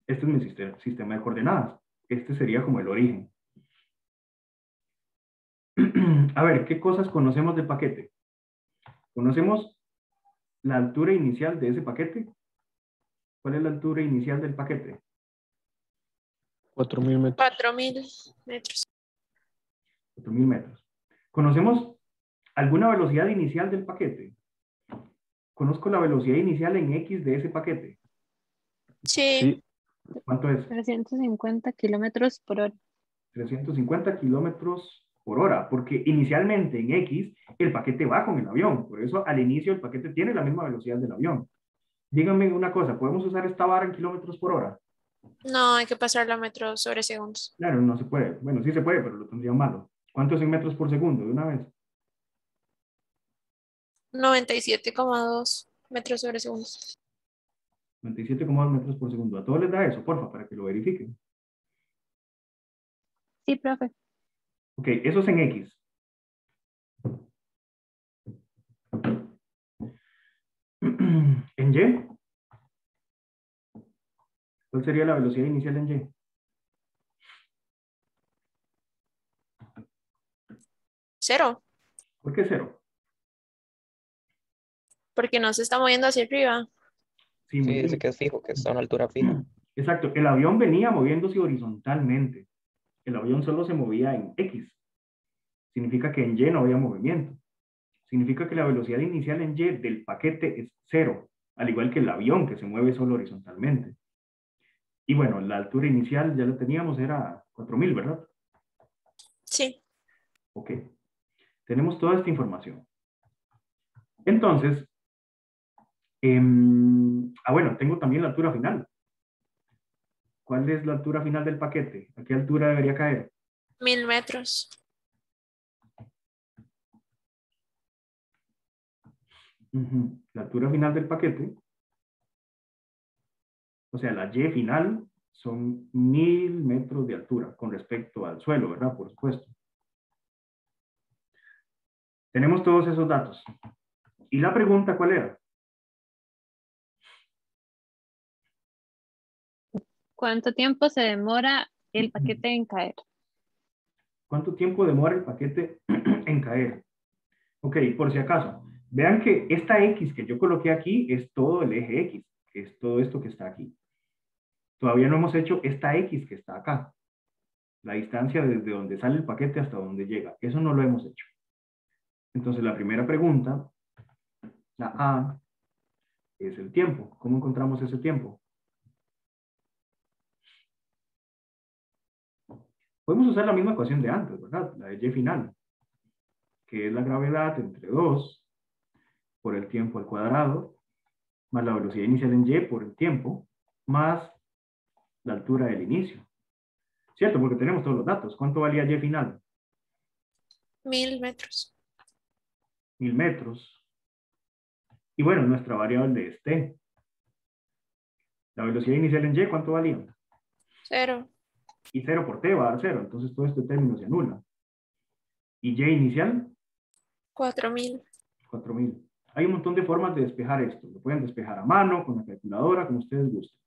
B: Este es mi sistema de coordenadas. Este sería como el origen. A ver, ¿qué cosas conocemos del paquete? Conocemos la altura inicial de ese paquete. ¿Cuál es la altura inicial del paquete?
D: 4.000 metros.
I: 4.000 metros.
B: 4.000 metros. ¿Conocemos alguna velocidad inicial del paquete? Conozco la velocidad inicial en X de ese paquete.
I: Sí.
B: ¿Cuánto es?
G: 350 kilómetros por hora.
B: 350 kilómetros por hora, porque inicialmente en X el paquete va con el avión, por eso al inicio el paquete tiene la misma velocidad del avión. Díganme una cosa, ¿podemos usar esta vara en kilómetros por hora?
I: No, hay que pasarlo a metros sobre segundos.
B: Claro, no se puede. Bueno, sí se puede, pero lo tendría malo. ¿Cuánto es en metros por segundo de una vez?
I: 97,2 metros sobre segundos.
B: 97,2 metros por segundo. A todos les da eso, porfa, para que lo verifiquen.
G: Sí, profe.
B: Ok, eso es en X. En Y. ¿Cuál sería la velocidad inicial en Y?
I: 0,
B: ¿Por qué 0?
I: porque no se está moviendo hacia arriba.
B: Sí, muy
K: Sí, dice
B: bien.
K: que es fijo, que está a una altura fija.
B: Exacto, el avión venía moviéndose horizontalmente. El avión solo se movía en X. Significa que en Y no había movimiento. Significa que la velocidad inicial en Y del paquete es 0, al igual que el avión que se mueve solo horizontalmente. Y bueno, la altura inicial ya la teníamos, era 4.000, ¿verdad?
I: Sí.
B: Ok. Tenemos toda esta información. Entonces, bueno, tengo también la altura final. ¿Cuál es la altura final del paquete? ¿A qué altura debería caer?
I: 1.000 metros.
B: La altura final del paquete, o sea, la Y final, son 1.000 metros de altura con respecto al suelo, ¿verdad? Por supuesto. Tenemos todos esos datos. ¿Y la pregunta cuál era?
G: ¿Cuánto tiempo se demora el paquete en caer?
B: ¿Cuánto tiempo demora el paquete en caer? Ok, por si acaso, vean que esta X que yo coloqué aquí es todo el eje X, que es todo esto que está aquí. Todavía no hemos hecho esta X que está acá. La distancia desde donde sale el paquete hasta donde llega. Eso no lo hemos hecho. Entonces, la primera pregunta, la A, es el tiempo. ¿Cómo encontramos ese tiempo? Podemos usar la misma ecuación de antes, ¿verdad? La de Y final, que es la gravedad entre 2 por el tiempo al cuadrado, más la velocidad inicial en Y por el tiempo, más la altura del inicio. ¿Cierto? Porque tenemos todos los datos. ¿Cuánto valía Y final?
I: 1.000 metros.
B: 1.000 metros. Y bueno, nuestra variable es T. La velocidad inicial en Y, ¿cuánto valía?
I: 0.
B: Y 0 por T va a dar 0. Entonces todo este término se anula. ¿Y Y inicial?
I: 4.000.
B: 4.000. Hay un montón de formas de despejar esto. Lo pueden despejar a mano, con la calculadora, como ustedes gusten.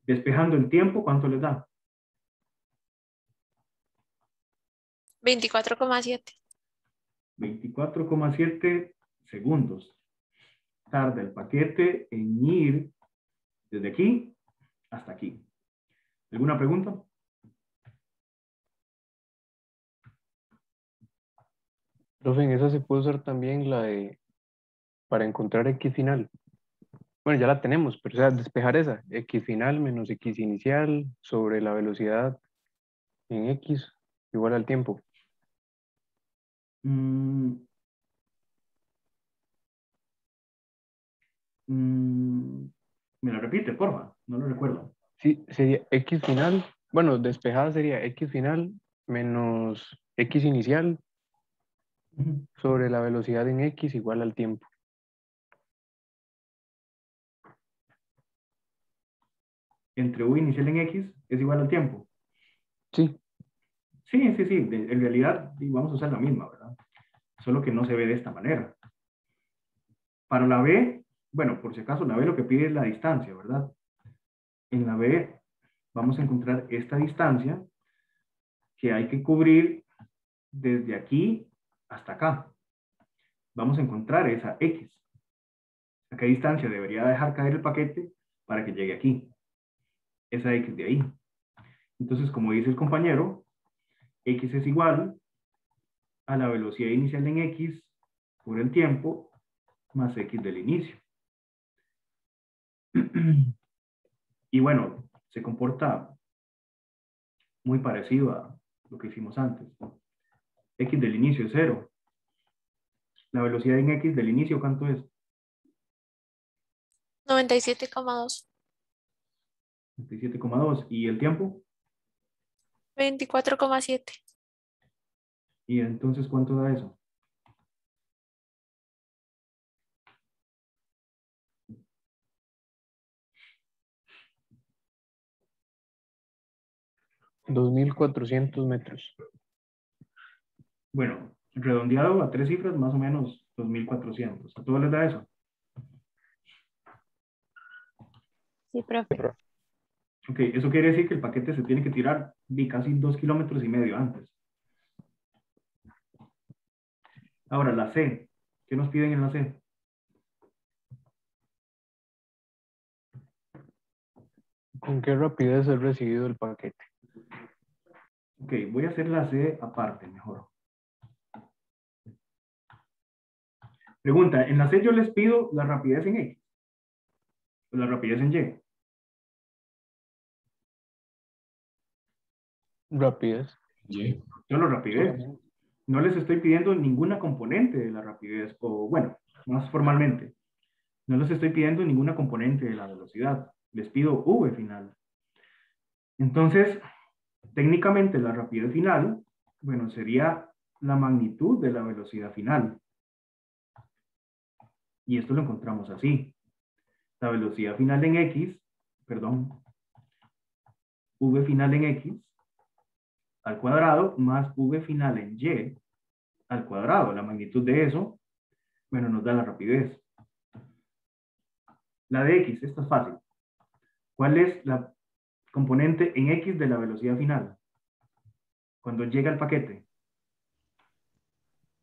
B: Despejando el tiempo, ¿cuánto les da?
I: 24,7.
B: 24,7 segundos. Tarda el paquete en ir desde aquí hasta aquí. ¿Alguna pregunta?
D: Profe, en esa se puede usar también la de para encontrar X final. Bueno, ya la tenemos, pero o sea, despejar esa, X final menos X inicial sobre la velocidad en X igual al tiempo.
B: ¿Me lo repite, porfa? No lo recuerdo.
D: Sí, sería X final, bueno, despejada sería X final menos X inicial sobre la velocidad en X igual al tiempo.
B: Entre U inicial en X es igual al tiempo.
D: Sí.
B: Sí, en realidad vamos a usar la misma, ¿verdad? Solo que no se ve de esta manera. Para la B, bueno, por si acaso, la B lo que pide es la distancia, ¿verdad? En la B vamos a encontrar esta distancia que hay que cubrir desde aquí hasta acá. Vamos a encontrar esa X. ¿A qué distancia debería dejar caer el paquete para que llegue aquí? Esa X de ahí. Entonces, como dice el compañero, X es igual a la velocidad inicial en X por el tiempo más X del inicio. Y bueno, se comporta muy parecido a lo que hicimos antes. X del inicio es 0. La velocidad en X del inicio, ¿cuánto es?
I: 97,2.
B: 97,2. ¿Y el tiempo?
I: 24,7.
B: ¿Y entonces cuánto da eso?
D: $2,400.
B: Bueno, redondeado a 3 cifras, más o menos 2,400. ¿A todos les da eso?
G: Sí, profe.
B: Ok, eso quiere decir que el paquete se tiene que tirar de casi 2,5 kilómetros antes. Ahora, la C. ¿Qué nos piden en la C?
D: ¿Con qué rapidez es recibido el paquete?
B: Ok, voy a hacer la C aparte, mejor. Pregunta, en la C yo les pido la rapidez en X o la rapidez en Y.
D: Rapidez.
B: Solo rapidez. No les estoy pidiendo ninguna componente de la rapidez, o bueno, más formalmente, no les estoy pidiendo ninguna componente de la velocidad. Les pido V final. Entonces, técnicamente la rapidez final, bueno, sería la magnitud de la velocidad final. Y esto lo encontramos así. La velocidad final en X, perdón, V final en X al cuadrado más V final en Y al cuadrado. La magnitud de eso, bueno, nos da la rapidez. La de X, esta es fácil. ¿Cuál es la componente en X de la velocidad final? Cuando llega el paquete.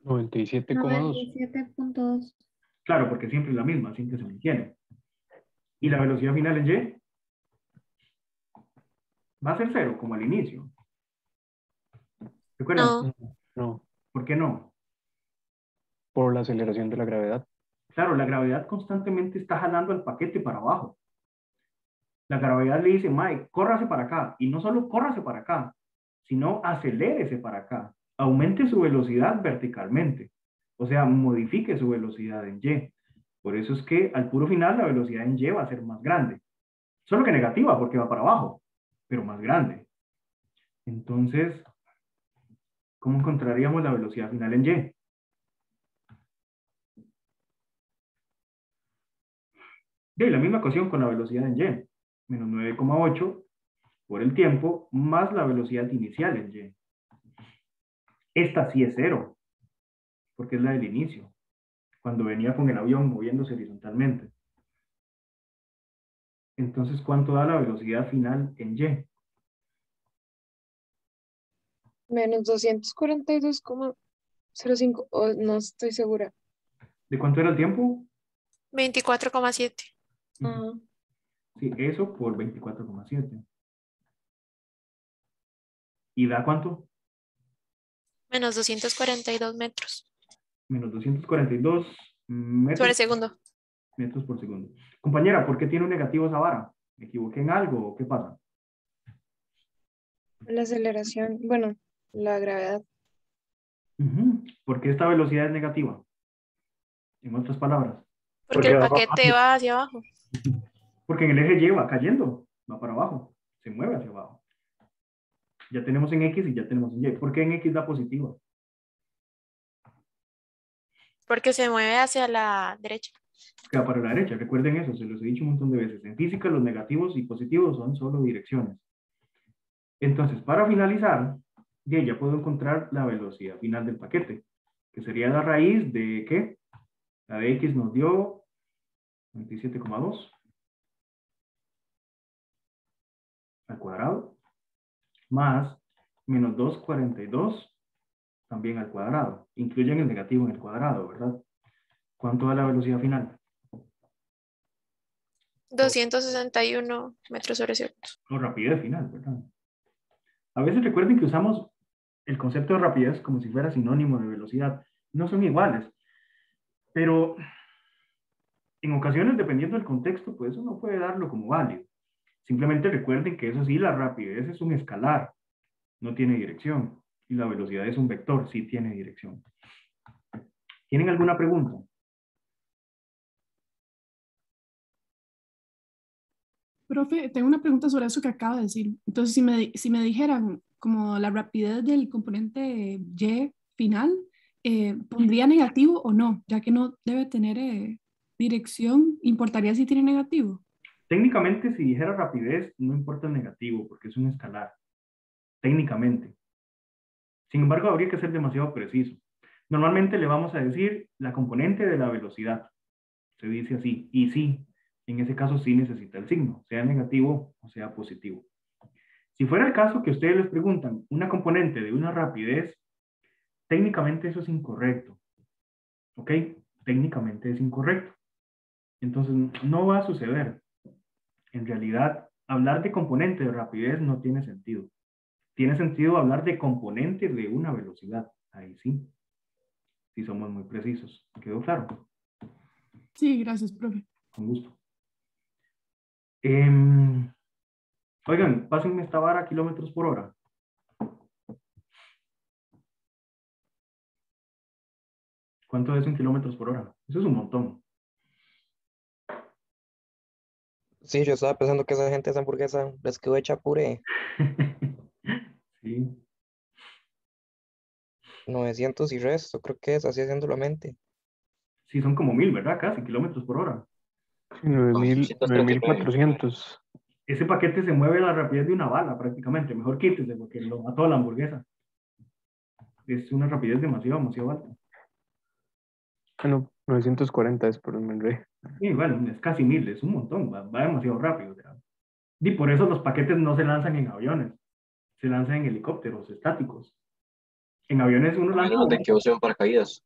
D: 97,2.
J: 97,2.
B: Claro, porque siempre es la misma, siempre se mantiene. ¿Y la velocidad final en Y? Va a ser 0, como al inicio. ¿Recuerdan?
I: No.
D: No,
B: ¿Por qué no?
D: por la aceleración de la gravedad.
B: Claro, la gravedad constantemente está jalando el paquete para abajo. La gravedad le dice, Mike, córrase para acá. Y no solo córrase para acá, sino acelérese para acá. Aumente su velocidad verticalmente. O sea, modifique su velocidad en Y. Por eso es que al puro final la velocidad en Y va a ser más grande. Solo que negativa porque va para abajo, pero más grande. Entonces, ¿cómo encontraríamos la velocidad final en Y? De la misma ecuación con la velocidad en Y. Menos 9,8 por el tiempo más la velocidad inicial en Y. Esta sí es 0, porque es la del inicio, cuando venía con el avión moviéndose horizontalmente. Entonces, ¿cuánto da la velocidad final en Y?
F: Menos 242,05. Oh, no estoy segura.
B: ¿De cuánto era el tiempo?
I: 24,7.
F: Ah,
B: Sí, eso por 24,7. ¿Y da cuánto?
I: Menos 242 metros.
B: Menos 242
I: Sobre
B: metros,
I: segundo.
B: metros por segundo. Compañera, ¿por qué tiene un negativo esa vara? ¿Me equivoqué en algo o qué pasa?
F: la aceleración, bueno, la gravedad.
B: ¿Por qué esta velocidad es negativa? En otras palabras.
I: Porque el paquete va hacia abajo.
B: Porque en el eje Y va cayendo, va para abajo, se mueve hacia abajo. Ya tenemos en X y ya tenemos en Y. ¿Por qué en X da positiva?
I: Porque se mueve hacia la derecha.
B: Queda para la derecha. Recuerden eso, se los he dicho un montón de veces. En física los negativos y positivos son solo direcciones. Entonces, para finalizar, y ya puedo encontrar la velocidad final del paquete, que sería la raíz de ¿qué? La de x nos dio 27,2 al cuadrado, más menos 2,42 también al cuadrado. Incluyen el negativo en el cuadrado, ¿verdad? ¿Cuánto da la velocidad final?
I: 261 metros sobre segundo.
B: O rapidez final, ¿verdad? A veces recuerden que usamos el concepto de rapidez como si fuera sinónimo de velocidad. No son iguales, pero en ocasiones, dependiendo del contexto, pues uno puede darlo como válido. Simplemente recuerden que eso sí, la rapidez es un escalar, no tiene dirección. Y la velocidad es un vector, sí tiene dirección. ¿Tienen alguna pregunta?
H: Profe, tengo una pregunta sobre eso que acaba de decir. Entonces, si me dijeran como la rapidez del componente y final, ¿pondría negativo o no? Ya que no debe tener dirección, ¿importaría si tiene negativo?
B: Técnicamente, si dijera rapidez, no importa el negativo, porque es un escalar. Técnicamente. Sin embargo, habría que ser demasiado preciso. Normalmente le vamos a decir la componente de la velocidad. Se dice así. Y sí, en ese caso sí necesita el signo, sea negativo o sea positivo. Si fuera el caso que ustedes les preguntan una componente de una rapidez, técnicamente eso es incorrecto. ¿Ok? Técnicamente es incorrecto. Entonces, no va a suceder. En realidad, hablar de componente de rapidez no tiene sentido. Tiene sentido hablar de componente de una velocidad. Ahí sí. Si somos muy precisos. ¿Quedó claro?
H: Sí, gracias, profe.
B: Con gusto. Oigan, pásenme esta vara a kilómetros por hora. ¿Cuánto es en kilómetros por hora? Eso es un montón.
K: Sí, yo estaba pensando que esa gente, esa hamburguesa, les quedó hecha puré.
B: Sí.
K: 900 y resto, creo que es así haciéndolo a mente.
B: Sí, son como 1000, ¿verdad? Casi kilómetros por hora.
D: Sí, 9.400.
B: Ese paquete se mueve a la rapidez de una bala prácticamente. Mejor quítese porque lo mató a la hamburguesa. Es una rapidez demasiado, demasiado alta.
D: Bueno, 940 es por un rey.
B: Sí, bueno, es casi 1000, es un montón, va demasiado rápido. Y por eso los paquetes no se lanzan en aviones, se lanzan en helicópteros estáticos. En aviones uno
E: A
B: lanza,
E: menos de que use un paracaídas.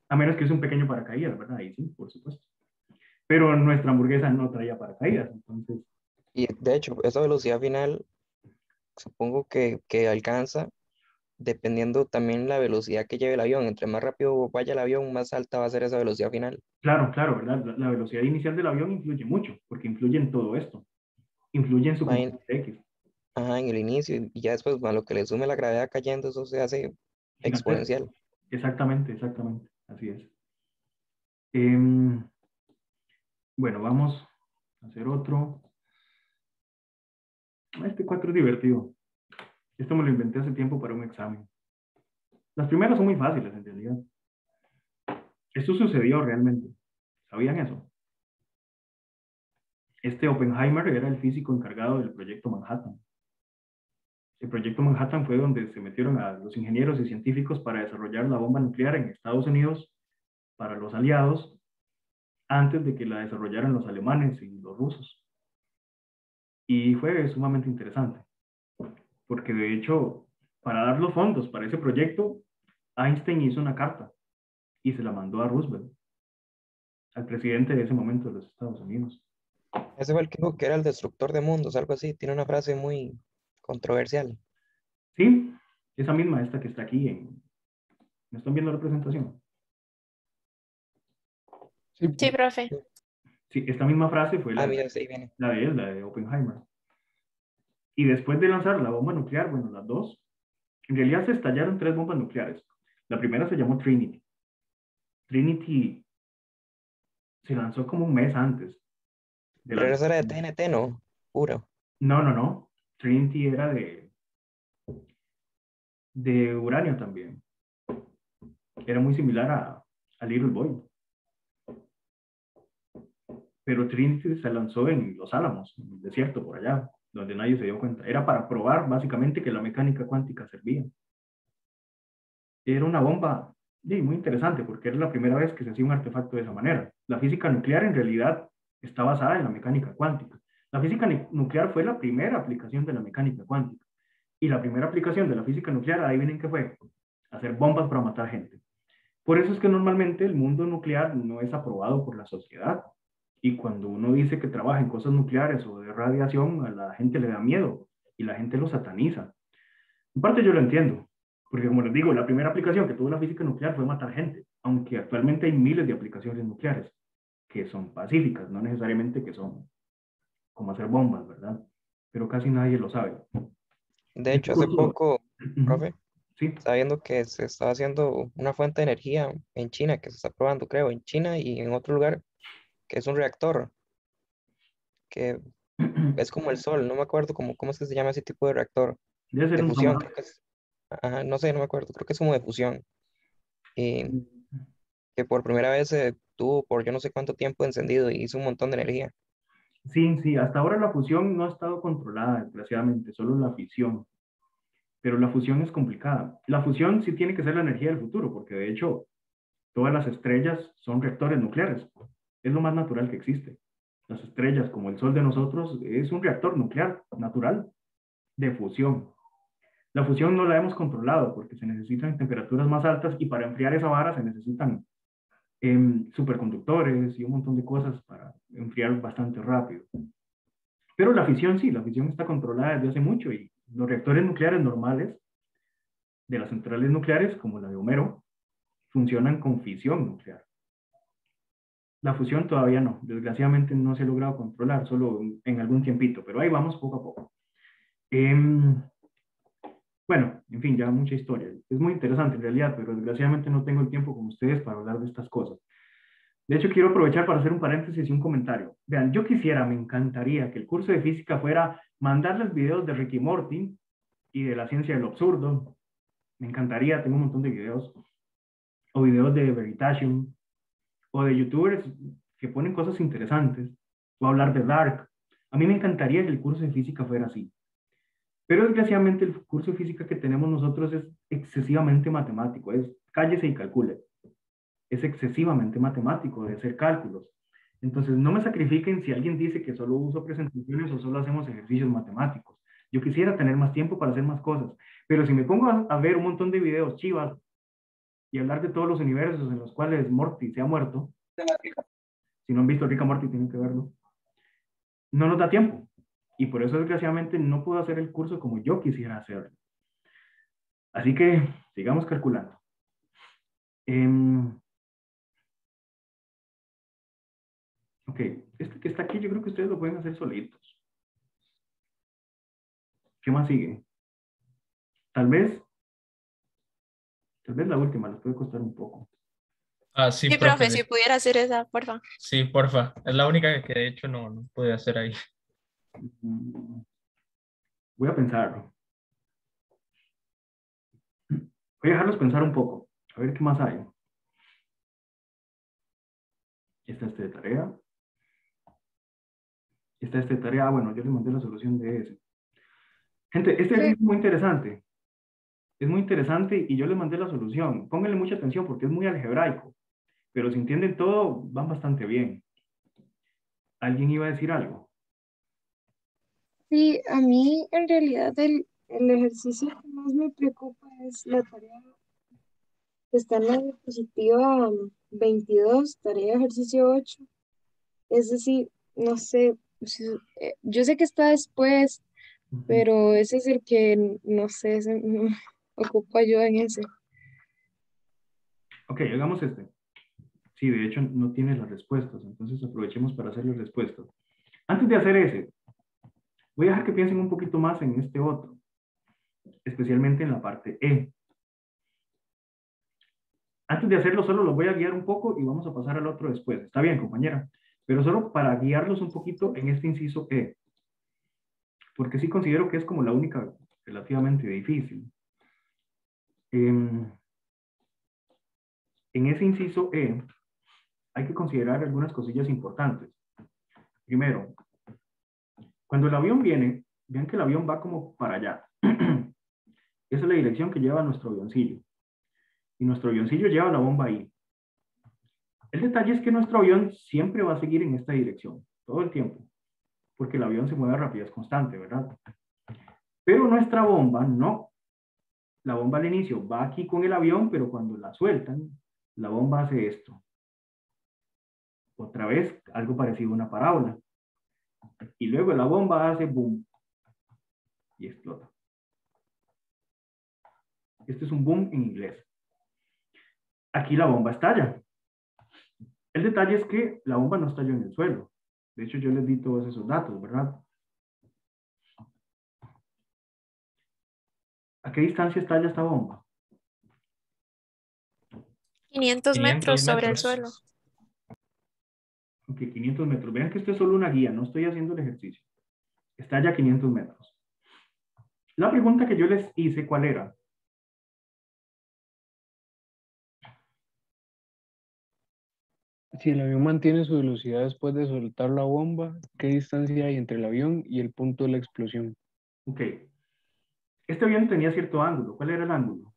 B: a menos que use un pequeño paracaídas, ¿verdad? Ahí sí, por supuesto. Pero nuestra hamburguesa no traía paracaídas, entonces.
K: Y de hecho, esa velocidad final, supongo que alcanza dependiendo también la velocidad que lleve el avión. Entre más rápido vaya el avión, más alta va a ser esa velocidad final.
B: Claro, claro, ¿verdad? La velocidad inicial del avión influye mucho, porque influye en todo esto. Influye en su
K: Va en,
B: componente X.
K: ajá, en el inicio y ya después, a lo que le sume la gravedad cayendo, eso se hace
B: Gigantesco.
K: exponencial.
B: Exactamente, exactamente. Así es. Bueno, vamos a hacer otro. Este 4 es divertido. Esto me lo inventé hace tiempo para un examen. Las primeras son muy fáciles, en realidad. Esto sucedió realmente. ¿Sabían eso? Este Oppenheimer era el físico encargado del proyecto Manhattan. El proyecto Manhattan fue donde se metieron a los ingenieros y científicos para desarrollar la bomba nuclear en Estados Unidos para los aliados antes de que la desarrollaran los alemanes y los rusos. Y fue sumamente interesante, porque de hecho, para dar los fondos para ese proyecto, Einstein hizo una carta y se la mandó a Roosevelt, al presidente de ese momento de los Estados Unidos.
K: Ese fue el que dijo que era el destructor de mundos, algo así. Tiene una frase muy controversial.
B: Sí, esa misma, esta que está aquí. ¿Me están viendo la presentación?
I: Sí, profe.
B: Sí, esta misma frase fue
K: Mira, sí, viene.
B: la de él, la de Oppenheimer. Y después de lanzar la bomba nuclear, bueno, las dos, en realidad se estallaron 3 bombas nucleares. La primera se llamó Trinity. Trinity se lanzó como un mes antes.
K: Pero esa era de TNT, ¿no? Puro.
B: No, no, no. Trinity era de uranio también. Era muy similar a Little Boy. Pero Trinity se lanzó en Los Álamos, en el desierto por allá, donde nadie se dio cuenta. Era para probar básicamente que la mecánica cuántica servía. era una bomba muy interesante porque era la primera vez que se hacía un artefacto de esa manera. La física nuclear en realidad está basada en la mecánica cuántica. La física nuclear fue la primera aplicación de la mecánica cuántica. Y la primera aplicación de la física nuclear, adivinen qué fue, hacer bombas para matar gente. Por eso es que normalmente el mundo nuclear no es aprobado por la sociedad. Y cuando uno dice que trabaja en cosas nucleares o de radiación, a la gente le da miedo y la gente lo sataniza. En parte yo lo entiendo, porque como les digo, la primera aplicación que tuvo la física nuclear fue matar gente, aunque actualmente hay miles de aplicaciones nucleares que son pacíficas, no necesariamente que son como hacer bombas, ¿verdad? Pero casi nadie lo sabe.
K: De hecho, hace poco, profe,
B: Sí.
K: estaba viendo que se estaba haciendo una fuente de energía en China, que se está probando, creo, en China y en otro lugar, que es un reactor, que es como el sol, no me acuerdo cómo es que se llama ese tipo de reactor,
B: Debe ser
K: de
B: un
K: fusión,
B: toma.
K: creo que es, ajá, no sé, no me acuerdo, creo que es como de fusión, y que por primera vez se tuvo por yo no sé cuánto tiempo encendido y hizo un montón de energía.
B: Sí, hasta ahora la fusión no ha estado controlada, desgraciadamente, solo la fisión. Pero la fusión es complicada. La fusión sí tiene que ser la energía del futuro, porque de hecho todas las estrellas son reactores nucleares. Es lo más natural que existe. Las estrellas, como el Sol de nosotros, es un reactor nuclear natural de fusión. La fusión no la hemos controlado porque se necesitan temperaturas más altas y para enfriar esa vara se necesitan superconductores y un montón de cosas para enfriar bastante rápido. Pero la fisión sí, la fisión está controlada desde hace mucho y los reactores nucleares normales de las centrales nucleares, como la de Homero, funcionan con fisión nuclear. La fusión todavía no, desgraciadamente no se ha logrado controlar, solo en algún tiempito, pero ahí vamos poco a poco. Bueno, en fin, ya mucha historia. Es muy interesante en realidad, pero desgraciadamente no tengo el tiempo con ustedes para hablar de estas cosas. De hecho, quiero aprovechar para hacer un paréntesis y un comentario. Vean, yo quisiera, me encantaría que el curso de física fuera mandarles videos de Ricky Morty y de la ciencia del absurdo. Me encantaría, tengo un montón de videos. O videos de Veritasium, o de youtubers que ponen cosas interesantes, o hablar de Dark. A mí me encantaría que el curso de física fuera así. Pero desgraciadamente el curso de física que tenemos nosotros es excesivamente matemático, es cállese y calcule. Es excesivamente matemático de hacer cálculos. Entonces no me sacrifiquen si alguien dice que solo uso presentaciones o solo hacemos ejercicios matemáticos. Yo quisiera tener más tiempo para hacer más cosas, pero si me pongo a ver un montón de videos chivas y hablar de todos los universos en los cuales Morty se ha muerto, si no han visto Rick and Morty tienen que verlo, no nos da tiempo. Y por eso desgraciadamente no puedo hacer el curso como yo quisiera hacerlo. Así que sigamos calculando. Ok, este que está aquí yo creo que ustedes lo pueden hacer solitos. ¿Qué más sigue? Tal vez la última les puede costar un poco.
A: Ah, sí,
I: Sí, profe,
A: profe.
I: si pudiera hacer esa, porfa.
A: Sí, porfa. Es la única que de hecho no pude hacer ahí.
B: Voy a pensarlo. Voy a dejarlos pensar un poco. A ver qué más hay. Está este de tarea. Está este de tarea. Ah, bueno, yo les mandé la solución de ese. Gente, este ejercicio es muy interesante. Es muy interesante y yo les mandé la solución. Pónganle mucha atención porque es muy algebraico. Pero si entienden todo, van bastante bien. ¿Alguien iba a decir algo?
F: Sí, a mí en realidad el ejercicio que más me preocupa es la tarea que está en la diapositiva 22, tarea ejercicio 8. Es decir, no sé, yo sé que está después, pero ese es el que, no sé, ocupa ayuda en ese.
B: Ok, hagamos este. Sí, de hecho no tiene las respuestas, entonces aprovechemos para hacer las respuestas. Antes de hacer ese, voy a dejar que piensen un poquito más en este otro, especialmente en la parte E. Antes de hacerlo, solo los voy a guiar un poco y vamos a pasar al otro después. Está bien, compañera, pero solo para guiarlos un poquito en este inciso E, porque sí considero que es como la única relativamente difícil. En ese inciso E, hay que considerar algunas cosillas importantes. Primero, cuando el avión viene, vean que el avión va como para allá. Esa es la dirección que lleva nuestro avioncillo. y nuestro avioncillo lleva la bomba ahí. El detalle es que nuestro avión siempre va a seguir en esta dirección, todo el tiempo, porque el avión se mueve a rapidez constante, ¿verdad? Pero nuestra bomba no. La bomba al inicio va aquí con el avión, pero cuando la sueltan, la bomba hace esto. Otra vez, algo parecido a una parábola. Y luego la bomba hace boom y explota. Este es un boom en inglés. Aquí la bomba estalla. El detalle es que la bomba no estalló en el suelo. De hecho, yo les di todos esos datos, ¿verdad? ¿A qué distancia estalla esta bomba?
I: 500 metros
A: 500
I: sobre el
A: metros.
I: suelo.
B: Ok, 500 metros. Vean que esto es solo una guía, no estoy haciendo el ejercicio. Estalla a 500 metros. La pregunta que yo les hice, ¿cuál era?
D: Si el avión mantiene su velocidad después de soltar la bomba, ¿qué distancia hay entre el avión y el punto de la explosión?
B: Ok. Este avión tenía cierto ángulo. ¿Cuál era el ángulo?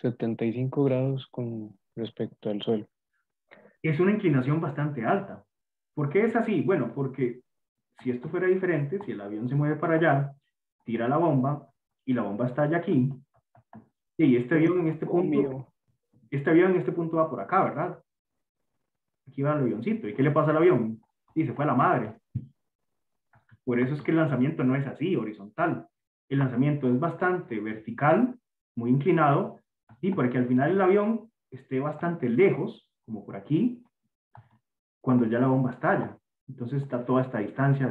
D: 75 grados con respecto al suelo.
B: Es una inclinación bastante alta. ¿Por qué es así? Bueno, porque si esto fuera diferente, si el avión se mueve para allá, tira la bomba y la bomba estalla aquí, y este avión en este punto, va por acá, ¿verdad? Aquí va el avioncito. ¿Y qué le pasa al avión? Y se fue a la madre. Por eso es que el lanzamiento no es así, horizontal. El lanzamiento es bastante vertical, muy inclinado, y para que al final el avión esté bastante lejos, como por aquí, cuando ya la bomba estalla. Entonces está a toda esta distancia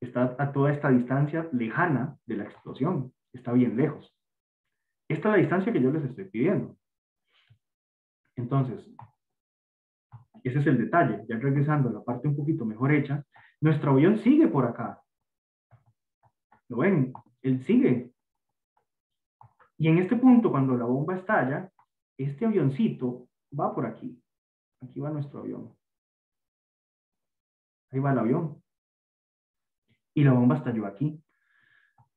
B: está a toda esta distancia lejana de la explosión. Está bien lejos. Esta es la distancia que yo les estoy pidiendo. Entonces, ese es el detalle. Ya regresando a la parte un poquito mejor hecha, nuestro avión sigue por acá. ¿Lo ven? Él sigue. Y en este punto, cuando la bomba estalla, este avioncito va por aquí. Aquí va nuestro avión. Ahí va el avión. Y la bomba estalló aquí.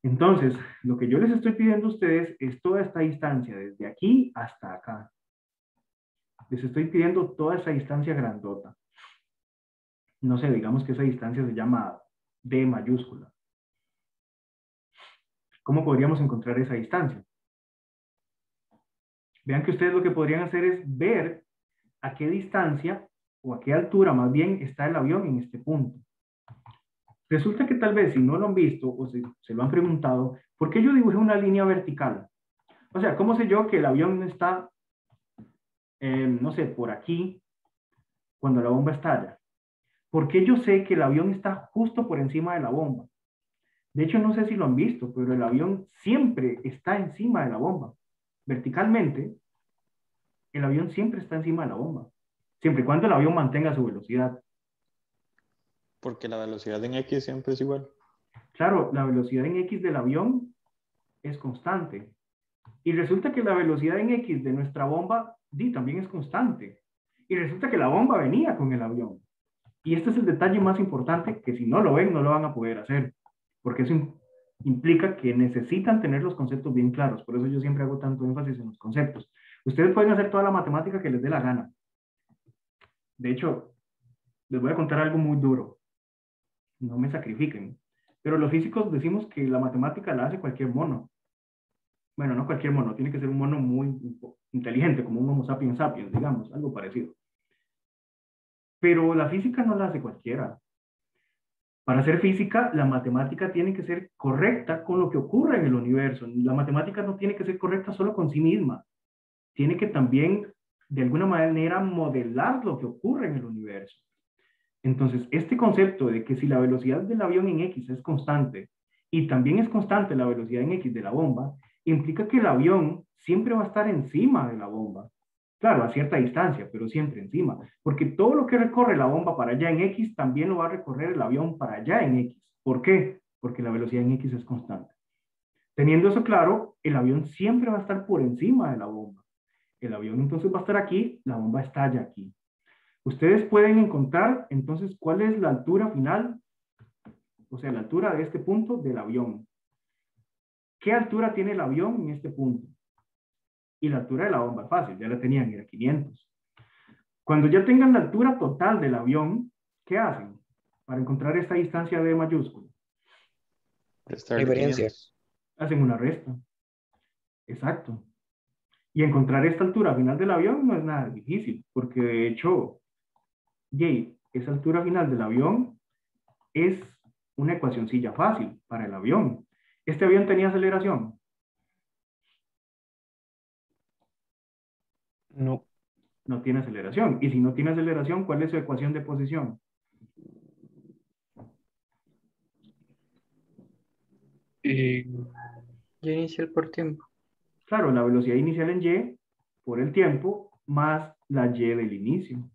B: Entonces, lo que yo les estoy pidiendo a ustedes es toda esta distancia, desde aquí hasta acá. Les estoy pidiendo toda esa distancia grandota. No sé, digamos que esa distancia se llama D mayúscula. ¿Cómo podríamos encontrar esa distancia? Vean que ustedes lo que podrían hacer es ver a qué distancia o a qué altura más bien está el avión en este punto. Resulta que tal vez si no lo han visto o se lo han preguntado, ¿por qué yo dibujé una línea vertical? O sea, ¿cómo sé yo que el avión está, no sé, por aquí cuando la bomba estalla? ¿Por qué yo sé que el avión está justo por encima de la bomba? De hecho, no sé si lo han visto, pero el avión siempre está encima de la bomba. Verticalmente, el avión siempre está encima de la bomba. Siempre y cuando el avión mantenga su velocidad.
C: Porque la velocidad en X siempre es igual.
B: Claro, la velocidad en X del avión es constante. Y resulta que la velocidad en X de nuestra bomba también es constante. Y resulta que la bomba venía con el avión. Y este es el detalle más importante que si no lo ven no lo van a poder hacer. Porque eso implica que necesitan tener los conceptos bien claros. Por eso yo siempre hago tanto énfasis en los conceptos. Ustedes pueden hacer toda la matemática que les dé la gana. De hecho, les voy a contar algo muy duro. No me sacrifiquen. Pero los físicos decimos que la matemática la hace cualquier mono. Bueno, no cualquier mono, tiene que ser un mono muy inteligente, como un Homo sapiens sapiens, digamos, algo parecido. Pero la física no la hace cualquiera. Para hacer física, la matemática tiene que ser correcta con lo que ocurre en el universo. La matemática no tiene que ser correcta solo con sí misma. Tiene que también, de alguna manera, modelar lo que ocurre en el universo. Entonces, este concepto de que si la velocidad del avión en X es constante y también es constante la velocidad en X de la bomba, implica que el avión siempre va a estar encima de la bomba. Claro, a cierta distancia, pero siempre encima. Porque todo lo que recorre la bomba para allá en X, también lo va a recorrer el avión para allá en X. ¿Por qué? Porque la velocidad en X es constante. Teniendo eso claro, el avión siempre va a estar por encima de la bomba. El avión entonces va a estar aquí, la bomba estalla aquí. Ustedes pueden encontrar entonces cuál es la altura final, o sea, la altura de este punto del avión. ¿Qué altura tiene el avión en este punto? Y la altura de la bomba es fácil, ya la tenían, era 500. Cuando ya tengan la altura total del avión, ¿qué hacen para encontrar esta distancia D mayúscula?
C: Restarle
K: Diferencia.
C: 500.
B: Hacen una resta. Exacto. Y encontrar esta altura final del avión no es nada difícil, porque de hecho, esa altura final del avión es una ecuacioncilla fácil para el avión. ¿Este avión tenía aceleración?
D: No.
B: No tiene aceleración. Y si no tiene aceleración, ¿cuál es su ecuación de posición?
C: Y inicial por tiempo.
B: Claro, la velocidad inicial en Y por el tiempo más la Y del inicio.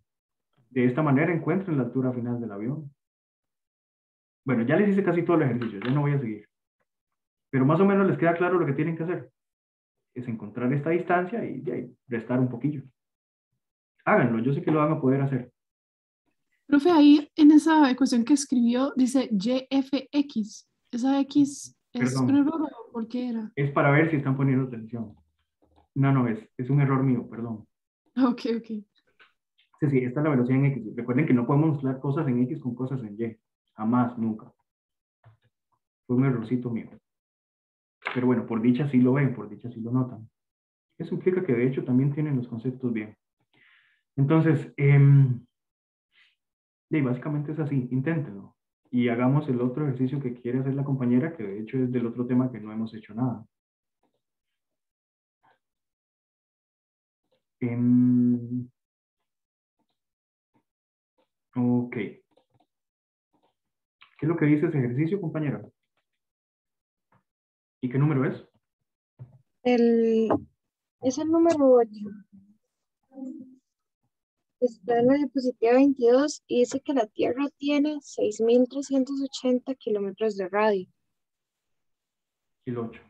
B: De esta manera encuentran la altura final del avión. Bueno, ya les hice casi todo el ejercicio, ya no voy a seguir. Pero más o menos les queda claro lo que tienen que hacer. Es encontrar esta distancia y de ahí, restar un poquillo. Háganlo, yo sé que lo van a poder hacer.
H: Profe, ahí en esa ecuación que escribió dice YFX. ¿Esa X es un
B: Perdón,
H: error o por qué era?
B: es para ver si están poniendo atención. No, es un error mío, perdón.
H: Ok.
B: Sí, esta es la velocidad en X. Recuerden que no podemos mezclar cosas en X con cosas en Y. Jamás, nunca. Fue un errorcito mío. Pero bueno, por dicha sí lo ven, por dicha sí lo notan. Eso implica que de hecho también tienen los conceptos bien. Entonces, básicamente es así, inténtenlo. Y hagamos el otro ejercicio que quiere hacer la compañera, que de hecho es del otro tema que no hemos hecho nada. Ok. ¿Qué es lo que dice ese ejercicio, compañera? ¿Y qué número es?
F: Es el número 8. Está en la diapositiva 22 y dice que la Tierra tiene 6.380 kilómetros de radio.
B: El 8.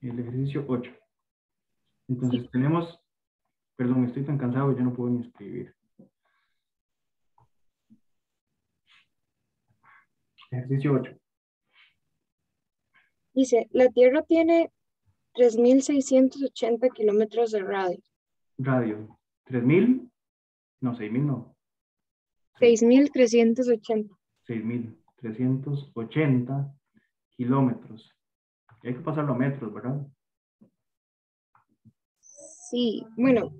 B: El ejercicio 8. Entonces tenemos, perdón, estoy tan cansado, ya no puedo ni escribir. Ejercicio 8.
F: Dice, la Tierra tiene 3.680 kilómetros de radio.
B: Radio. 3.000. No, 6.000 no.
F: 6.380.
B: 6.380 kilómetros. Y hay que pasarlo a metros, ¿verdad?
F: Sí, bueno.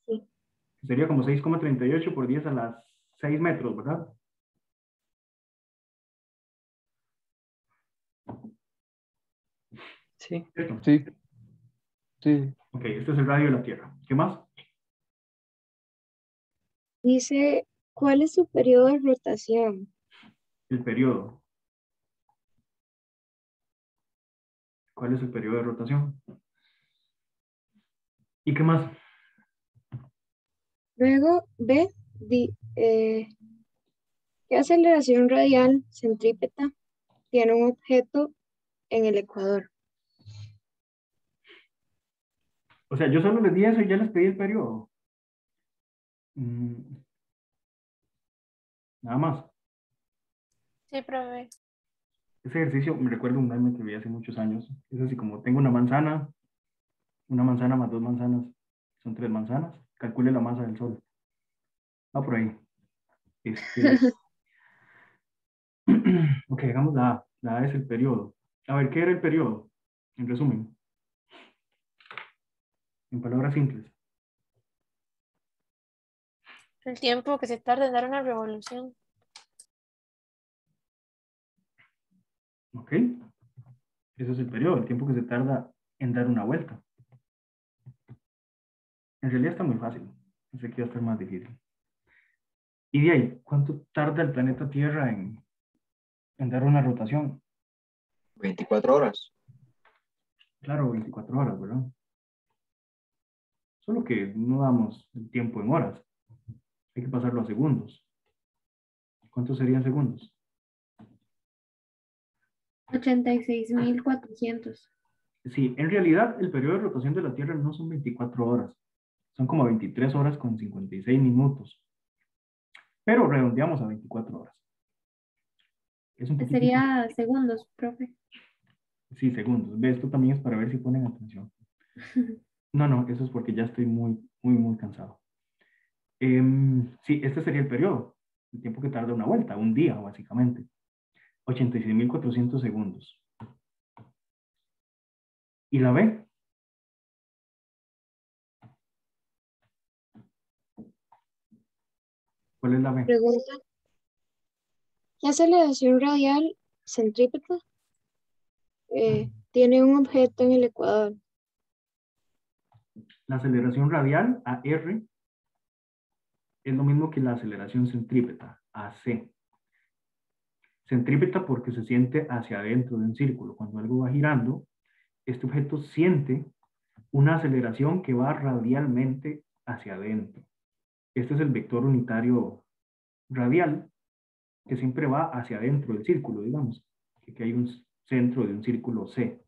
F: Sí.
B: Sería como 6,38 por 10 a las 6 metros, ¿verdad?
C: Sí.
B: ¿Cierto?
D: Sí. Sí.
B: Ok, este es el radio de la Tierra. ¿Qué más?
F: Dice, ¿cuál es su periodo de rotación?
B: El periodo. ¿Cuál es el periodo de rotación? ¿Y qué más?
F: Luego, B, ¿qué aceleración radial centrípeta tiene un objeto en el ecuador?
B: O sea, yo solo les di eso y ya les pedí el periodo. Nada más.
I: Sí, profe.
B: Ese ejercicio me recuerda un meme que vi hace muchos años. Es así como, tengo una manzana más 2 manzanas, son 3 manzanas. Calcule la masa del Sol. Va por ahí. Ok, hagamos la A. La A es el periodo. A ver, ¿qué era el periodo? En resumen. En palabras simples.
I: El tiempo que se tarda en dar una revolución.
B: Ok. Eso es el periodo, el tiempo que se tarda en dar una vuelta. En realidad está muy fácil. Pensé que iba a estar más difícil. Y de ahí, ¿cuánto tarda el planeta Tierra en dar una rotación?
E: 24 horas.
B: Claro, 24 horas, ¿verdad? Solo que no damos el tiempo en horas. Hay que pasarlo a segundos. ¿Cuántos serían segundos?
J: 86.400.
B: Sí, en realidad el periodo de rotación de la Tierra no son 24 horas. Son como 23 horas con 56 minutos. Pero redondeamos a 24 horas. Es un poquito.
J: Sería segundos, profe.
B: Sí, segundos. Ve, esto también es para ver si ponen atención. No, eso es porque ya estoy muy cansado. Sí, este sería el periodo, el tiempo que tarda una vuelta, un día básicamente. 86.400 segundos. ¿Y la B? ¿Cuál es la B?
F: Pregunta. ¿Qué aceleración radial centrípeta tiene un objeto en el ecuador?
B: La aceleración radial, AR, es lo mismo que la aceleración centrípeta, AC. Centrípeta porque se siente hacia adentro de un círculo. Cuando algo va girando, este objeto siente una aceleración que va radialmente hacia adentro. Este es el vector unitario radial, que siempre va hacia adentro del círculo, digamos, que hay un centro de un círculo C.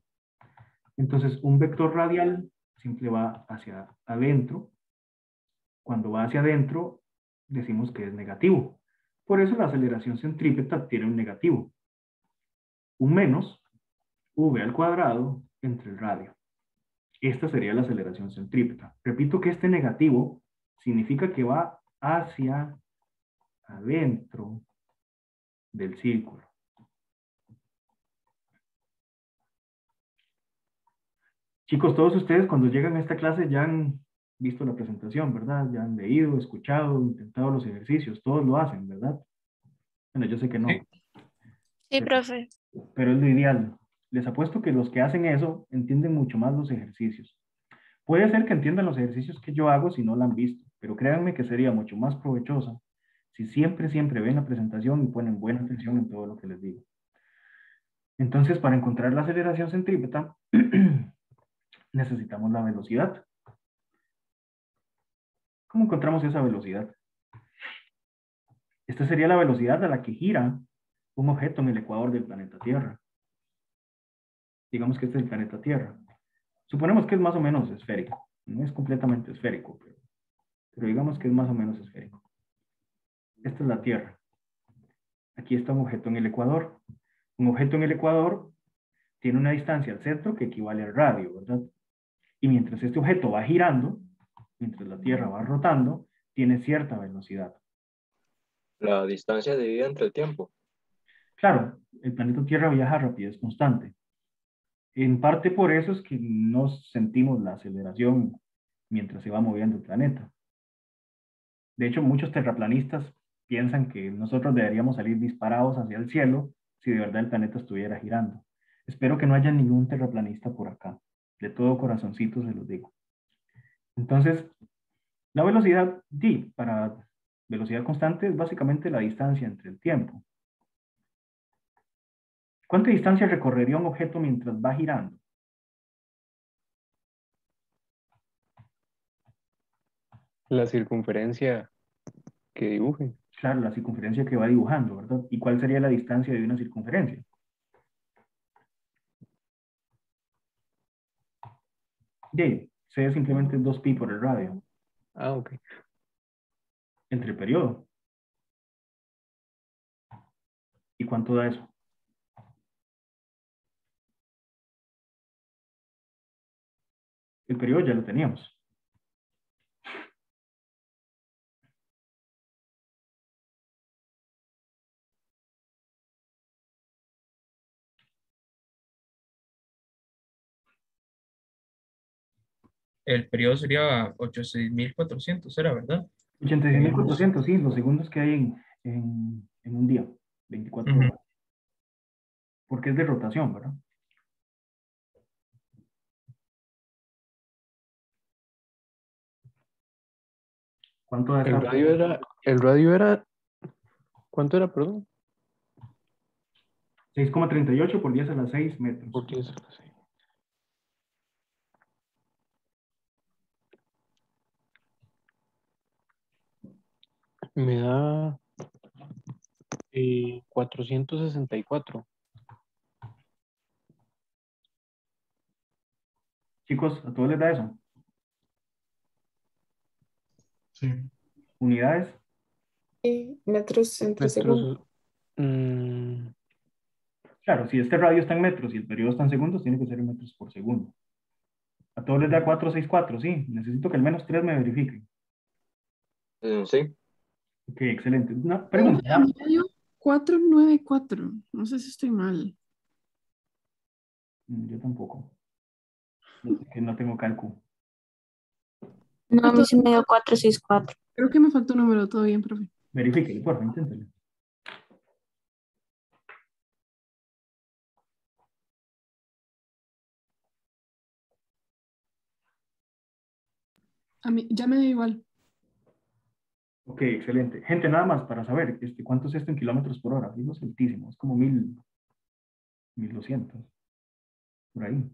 B: Entonces, un vector radial siempre va hacia adentro. Cuando va hacia adentro, decimos que es negativo. Por eso la aceleración centrípeta tiene un negativo. Un menos v al cuadrado entre el radio. Esta sería la aceleración centrípeta. Repito que este negativo significa que va hacia adentro del círculo. Chicos, todos ustedes cuando llegan a esta clase ya han visto la presentación, ¿verdad? Ya han leído, escuchado, intentado los ejercicios. Todos lo hacen, ¿verdad? Bueno, yo sé que no.
I: Sí, profe.
B: Pero es lo ideal. Les apuesto que los que hacen eso entienden mucho más los ejercicios. Puede ser que entiendan los ejercicios que yo hago si no la han visto, pero créanme que sería mucho más provechosa si siempre ven la presentación y ponen buena atención en todo lo que les digo. Entonces, para encontrar la aceleración centrípeta, necesitamos la velocidad. ¿Cómo encontramos esa velocidad? Esta sería la velocidad a la que gira un objeto en el ecuador del planeta Tierra. Digamos que este es el planeta Tierra. Suponemos que es más o menos esférico. No es completamente esférico, pero digamos que es más o menos esférico. Esta es la Tierra. Aquí está un objeto en el ecuador. Un objeto en el ecuador tiene una distancia al centro que equivale al radio, ¿verdad? Y mientras este objeto va girando, mientras la Tierra va rotando, tiene cierta velocidad.
E: La distancia dividida entre el tiempo.
B: Claro, el planeta Tierra viaja a rapidez constante. En parte por eso es que no sentimos la aceleración mientras se va moviendo el planeta. De hecho, muchos terraplanistas piensan que nosotros deberíamos salir disparados hacia el cielo si de verdad el planeta estuviera girando. Espero que no haya ningún terraplanista por acá. De todo corazoncito se los digo. Entonces, la velocidad, d para velocidad constante, es básicamente la distancia entre el tiempo. ¿Cuánta distancia recorrería un objeto mientras va girando?
D: La circunferencia que dibuje.
B: Claro, la circunferencia que va dibujando, ¿verdad? ¿Y cuál sería la distancia de una circunferencia? D, C es simplemente 2pi por el radio.
D: Ah, ok.
B: Entre el periodo. ¿Y cuánto da eso? El periodo ya lo teníamos.
A: El periodo sería 86.400, ¿era verdad?
B: 86.400, sí, los segundos que hay en un día, 24 horas. Porque es de rotación, ¿verdad? ¿Cuánto da esa?
D: El radio era, ¿cuánto era, perdón?
B: 6,38 por 10 a la 6 metros.
D: Por 10 a la 6. Me da 464.
B: Chicos, ¿a todos les da eso?
M: Sí.
B: ¿Unidades?
J: Metros entre segundo.
B: Claro, si este radio está en metros y el periodo está en segundos, tiene que ser en metros por segundo. A todos les da 464, sí. Necesito que al menos 3 me verifiquen.
E: Sí.
B: Ok, excelente. Una
H: Uno
B: pregunta.
H: y medio, 494. No sé si estoy mal.
B: Yo tampoco. Que no tengo cálculo.
I: No, a mí sí me dio 464.
H: Creo que me faltó un número. Todo bien, profe.
B: Verifíquelo, por favor, inténtelo.
H: A mí ya me da igual.
B: Ok, excelente. Gente, nada más para saber, ¿cuánto es esto en kilómetros por hora? Digo, es altísimo, es como 1200, por ahí.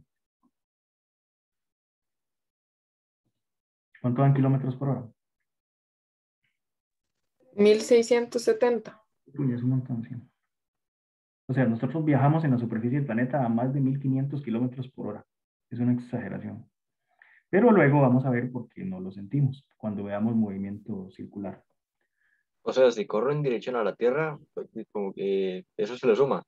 B: ¿Cuánto dan kilómetros por hora?
M: 1670.
B: Uy, es un montón, sí. O sea, nosotros viajamos en la superficie del planeta a más de 1500 kilómetros por hora. Es una exageración. Pero luego vamos a ver por qué no lo sentimos cuando veamos movimiento circular.
E: O sea, si corro en dirección a la Tierra, pues, como que eso se le suma.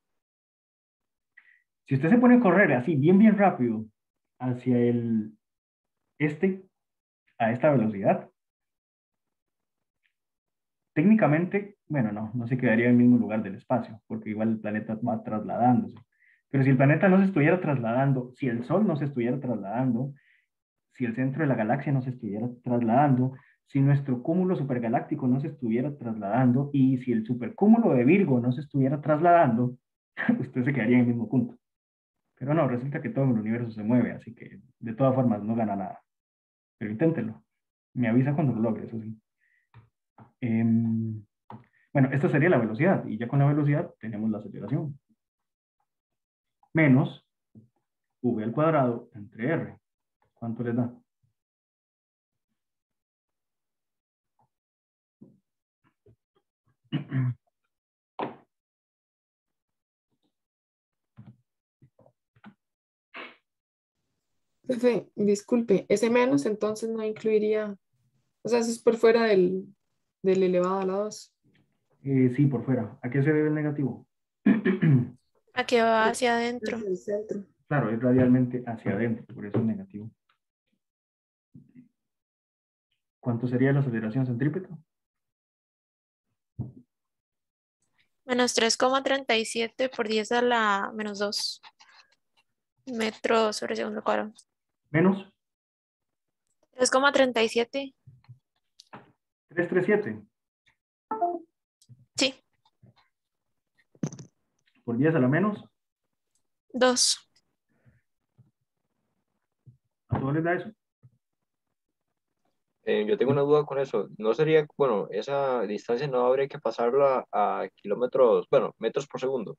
B: Si usted se pone a correr así, bien rápido, hacia el este, a esta velocidad, técnicamente, bueno, no se quedaría en el mismo lugar del espacio, porque igual el planeta va trasladándose. Pero si el planeta no se estuviera trasladando, si el Sol no se estuviera trasladando, si el centro de la galaxia no se estuviera trasladando, si nuestro cúmulo supergaláctico no se estuviera trasladando y si el supercúmulo de Virgo no se estuviera trasladando, usted se quedaría en el mismo punto. Pero no, resulta que todo el universo se mueve, así que de todas formas no gana nada. Pero inténtelo. Me avisa cuando lo logre, eso sí. Bueno, esta sería la velocidad, y ya con la velocidad tenemos la aceleración. Menos v al cuadrado entre r. ¿Cuánto les da?
M: Profe, disculpe, ese menos entonces no incluiría, o sea, eso es por fuera del elevado a la 2.
B: Sí, por fuera. ¿A qué se debe el negativo?
I: A que va hacia adentro.
M: Desde el centro.
B: Claro, es radialmente hacia adentro, por eso es negativo. ¿Cuánto sería la aceleración centrípeta?
I: Menos 3,37 por 10 a la menos 2 metros sobre segundo al cuadrado.
B: Menos
I: 3,37.
B: 337
I: Sí,
B: por 10 a la menos.
I: 2.
B: ¿A todos les da eso?
E: Yo tengo una duda con eso. No sería, bueno, esa distancia no habría que pasarla a kilómetros, bueno, metros por segundo.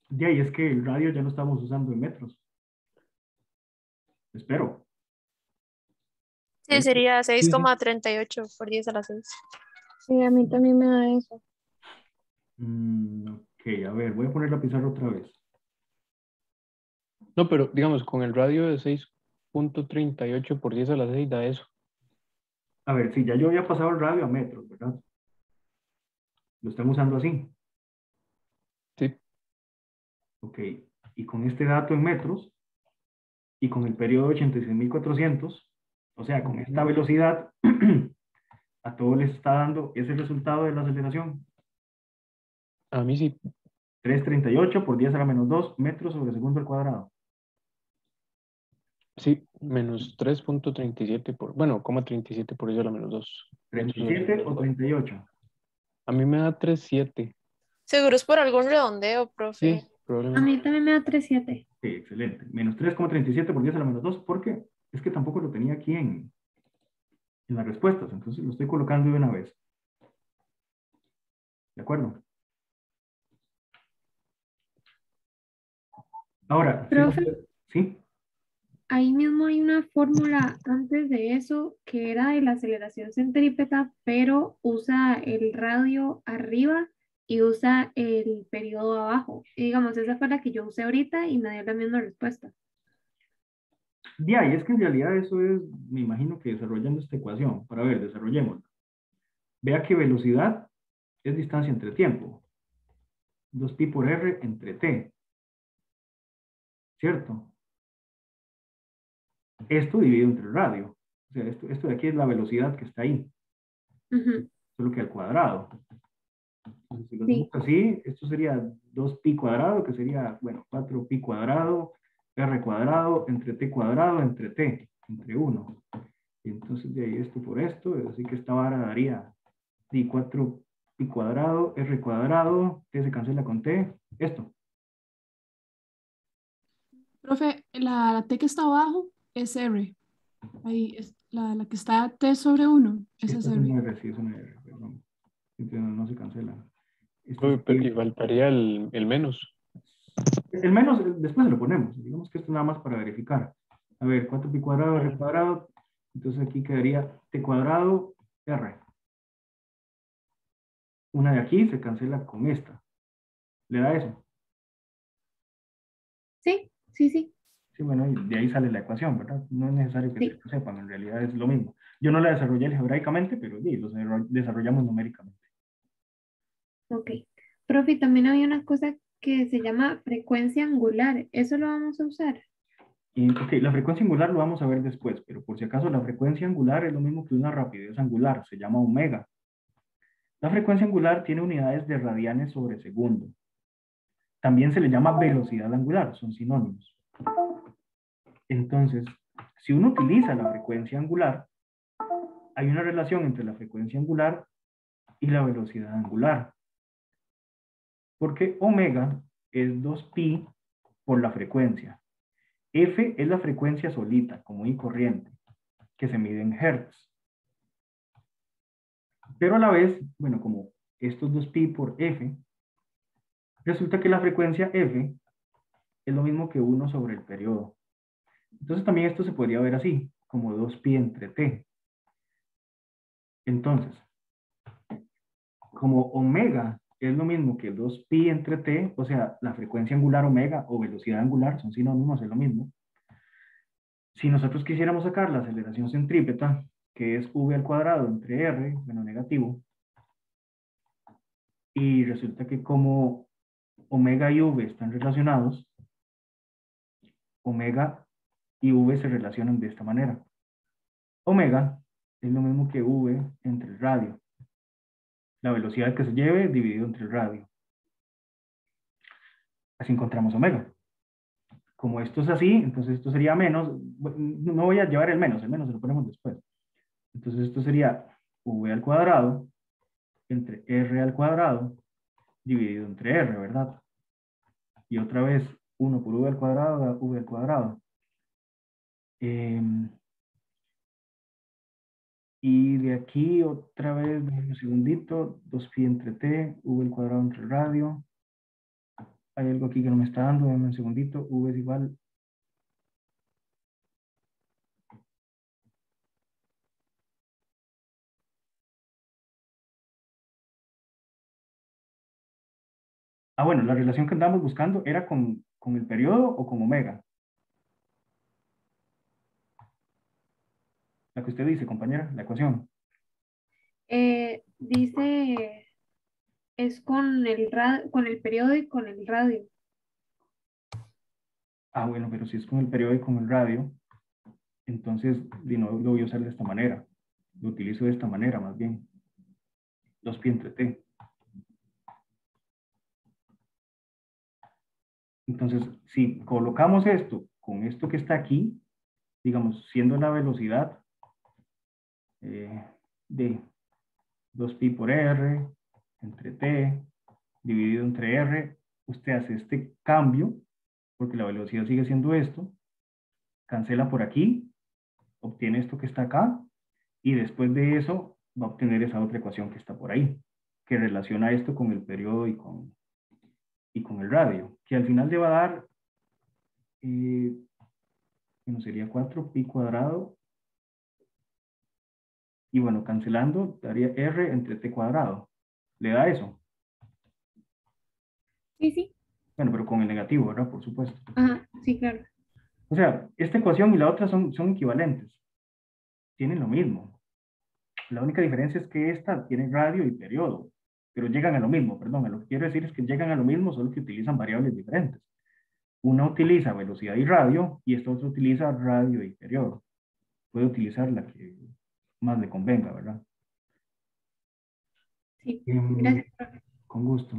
B: De ahí es que el radio ya lo estamos usando en metros. Espero.
I: Sí, sería
B: Sí, sí.
I: 6,38 por 10 a la 6.
F: Sí, a mí también me da eso.
B: Ok, a ver, voy a poner la pizarra otra vez.
D: No, pero digamos, con el radio de 6.38 por 10 a la 6 da eso.
B: A ver, sí, ya yo había pasado el radio a metros, ¿verdad? Lo están usando así.
D: Sí.
B: Ok, y con este dato en metros y con el periodo de 86.400, o sea, con esta velocidad, a todos les está dando ese resultado de la aceleración.
D: A mí sí.
B: 338 por 10 a la menos 2 metros sobre segundo al cuadrado.
D: Sí, menos 3.37 por, bueno, 37 por 10 a la menos 2.
B: 37 o 38.
D: A mí me da 3.7.
I: Seguro es por algún redondeo, profe.
D: Sí,
J: A
D: probablemente.
J: mí también me da 3.7.
B: Sí, excelente. Menos 3,37 por 10 a la menos 2, porque es que tampoco lo tenía aquí en las respuestas, entonces lo estoy colocando de una vez. ¿De acuerdo? Ahora,
J: Profe,
B: ¿sí?
J: ahí mismo hay una fórmula antes de eso que era de la aceleración centrípeta, pero usa el radio arriba y usa el periodo abajo. Y digamos, esa fue la que yo usé ahorita y me dio la misma respuesta.
B: De ahí es que en realidad eso es, me imagino que desarrollando esta ecuación, para ver, desarrollémosla. Vea que velocidad es distancia entre tiempo. 2pi por r entre t, ¿cierto? Esto dividido entre el radio. O sea, esto de aquí es la velocidad que está ahí,
J: Ujú.
B: solo que al cuadrado. Entonces, si lo
J: Sí.
B: hacemos así, esto sería 2pi cuadrado, que sería, bueno, 4pi cuadrado, r cuadrado, entre t cuadrado, entre t, entre 1. Y entonces de ahí esto por esto, así que esta vara daría di 4pi cuadrado, r cuadrado, t se cancela con t, esto.
H: Profe, la T que está abajo es R. Ahí es la que está T sobre 1. Esa es
B: Esto es
H: R.
B: una R, sí, es una R, perdón. Entonces no se cancela. Esto
D: Uy, pero y
B: sería-
D: faltaría el menos.
B: el menos, después lo ponemos. Digamos que esto nada más para verificar. A ver, 4pi cuadrado, r cuadrado. Entonces aquí quedaría t cuadrado, r. Una de aquí se cancela con esta. ¿Le da eso?
J: Sí, sí, sí.
B: Sí, bueno, y de ahí sale la ecuación, ¿verdad? No es necesario que
J: Sí.
B: lo sepan, en realidad es lo mismo. Yo no la desarrollé algebraicamente, pero sí, los desarrollamos numéricamente.
J: Ok. Profe, también había una cosa que se llama frecuencia angular. ¿Eso lo vamos a usar?
B: Y, ok, la frecuencia angular lo vamos a ver después, pero por si acaso la frecuencia angular es lo mismo que una rapidez angular, se llama omega. La frecuencia angular tiene unidades de radianes sobre segundo. También se le llama velocidad angular, son sinónimos. Entonces, si uno utiliza la frecuencia angular, hay una relación entre la frecuencia angular y la velocidad angular. Porque omega es 2pi por la frecuencia. F es la frecuencia solita, común y corriente, que se mide en hertz. Pero a la vez, bueno, como estos 2pi por f, resulta que la frecuencia f es lo mismo que 1 sobre el periodo. Entonces también esto se podría ver así, como 2pi entre t. Entonces, como omega es lo mismo que 2pi entre t, o sea, la frecuencia angular omega o velocidad angular son sinónimos, es lo mismo. Si nosotros quisiéramos sacar la aceleración centrípeta, que es v al cuadrado entre r, bueno, negativo, y resulta que como omega y v están relacionados, omega y v se relacionan de esta manera. Omega es lo mismo que v entre el radio. La velocidad que se lleve dividido entre el radio. Así encontramos omega. Como esto es así, entonces esto sería menos. No voy a llevar el menos se lo ponemos después. Entonces esto sería v al cuadrado entre r al cuadrado dividido entre r, ¿verdad? Y otra vez 1 por v al cuadrado da v al cuadrado. Y de aquí otra vez, un segundito, 2pi entre t, v al cuadrado entre el radio. Hay algo aquí que no me está dando, denme un segundito, v es igual. Ah, bueno, la relación que andamos buscando era con el periodo o con omega. La que usted dice, compañera, la ecuación.
J: Dice, es con con el periodo y con el radio.
B: Ah, bueno, pero si es con el periodo y con el radio, entonces no lo voy a usar de esta manera. Lo utilizo de esta manera, más bien. 2pi entre t. Entonces, si colocamos esto con esto que está aquí, digamos, siendo la velocidad de 2pi por r entre t dividido entre r, usted hace este cambio, porque la velocidad sigue siendo esto, cancela por aquí, obtiene esto que está acá, y después de eso va a obtener esa otra ecuación que está por ahí, que relaciona esto con el periodo y con el radio, que al final le va a dar, bueno, sería 4pi cuadrado, y bueno, cancelando, daría r entre t cuadrado. ¿Le da eso?
J: Sí, sí.
B: Bueno, pero con el negativo, ¿verdad? Por supuesto.
J: Ajá, sí, claro.
B: O sea, esta ecuación y la otra son equivalentes. Tienen lo mismo. La única diferencia es que esta tiene radio y periodo. pero llegan a lo mismo, perdón, lo que quiero decir es que llegan a lo mismo, solo que utilizan variables diferentes. Una utiliza velocidad y radio, y esta otra utiliza radio y periodo. Puede utilizar la que más le convenga, ¿verdad?
J: Sí, gracias, profe.
B: Con gusto.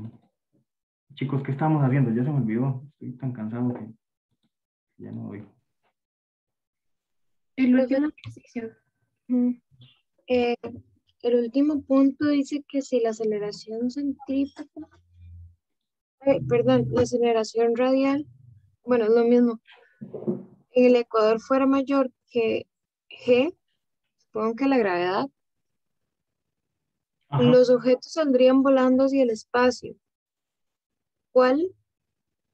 B: Chicos, ¿qué estamos haciendo? Ya se me olvidó. Estoy tan cansado que ya no doy.
J: El
F: Profe,
J: último ejercicio.
F: eh, el último punto dice que si la aceleración centrípeta, perdón, la aceleración radial, bueno, es lo mismo, en el ecuador fuera mayor que G, supongo que la gravedad,
B: Ajá.
F: los objetos saldrían volando hacia el espacio. ¿Cuál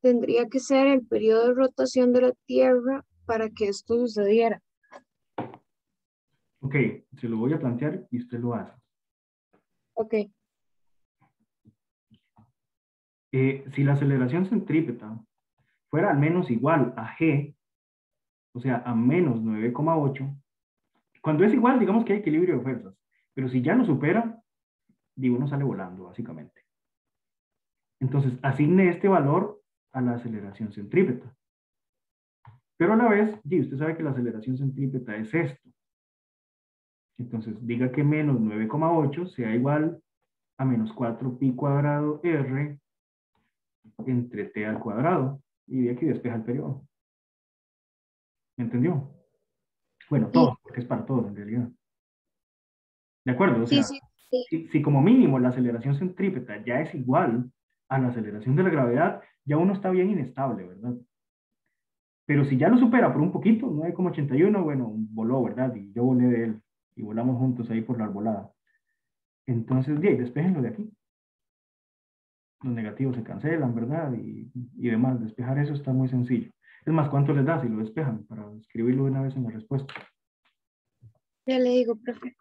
F: tendría que ser el periodo de rotación de la Tierra para que esto sucediera?
B: Ok, se lo voy a plantear y usted lo hace.
F: Ok,
B: Si la aceleración centrípeta fuera al menos igual a G, o sea, a menos 9,8, cuando es igual, digamos que hay equilibrio de fuerzas, pero si ya lo supera, digo, uno sale volando, básicamente. Entonces, asigne este valor a la aceleración centrípeta. Pero a la vez, usted sabe que la aceleración centrípeta es esto. Entonces, diga que menos 9,8 sea igual a menos 4pi cuadrado r entre t al cuadrado. Y de aquí despeja el periodo. ¿Me entendió? Bueno, todo, porque es para todos en realidad. ¿De acuerdo? O
F: sí,
B: sea,
F: sí.
B: si como mínimo la aceleración centrípeta ya es igual a la aceleración de la gravedad, ya uno está bien inestable, ¿verdad? Pero si ya lo supera por un poquito, 9,81, bueno, voló, ¿verdad? Y yo volé de él. Y volamos juntos ahí por la arbolada. Entonces, bien, despejenlo de aquí. Los negativos se cancelan, ¿verdad? Y demás. Despejar eso está muy sencillo. Es más, ¿cuánto les da si lo despejan? Para escribirlo de una vez en la respuesta.
F: Ya le digo, profe.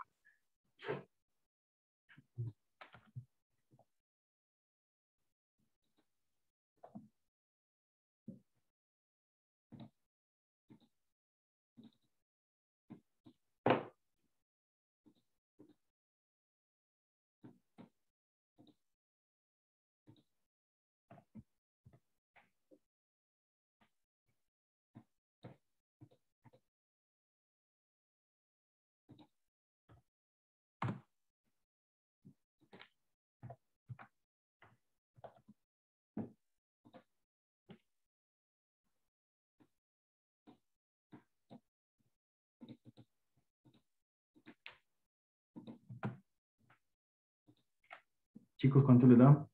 B: Chicos, ¿cuánto les da?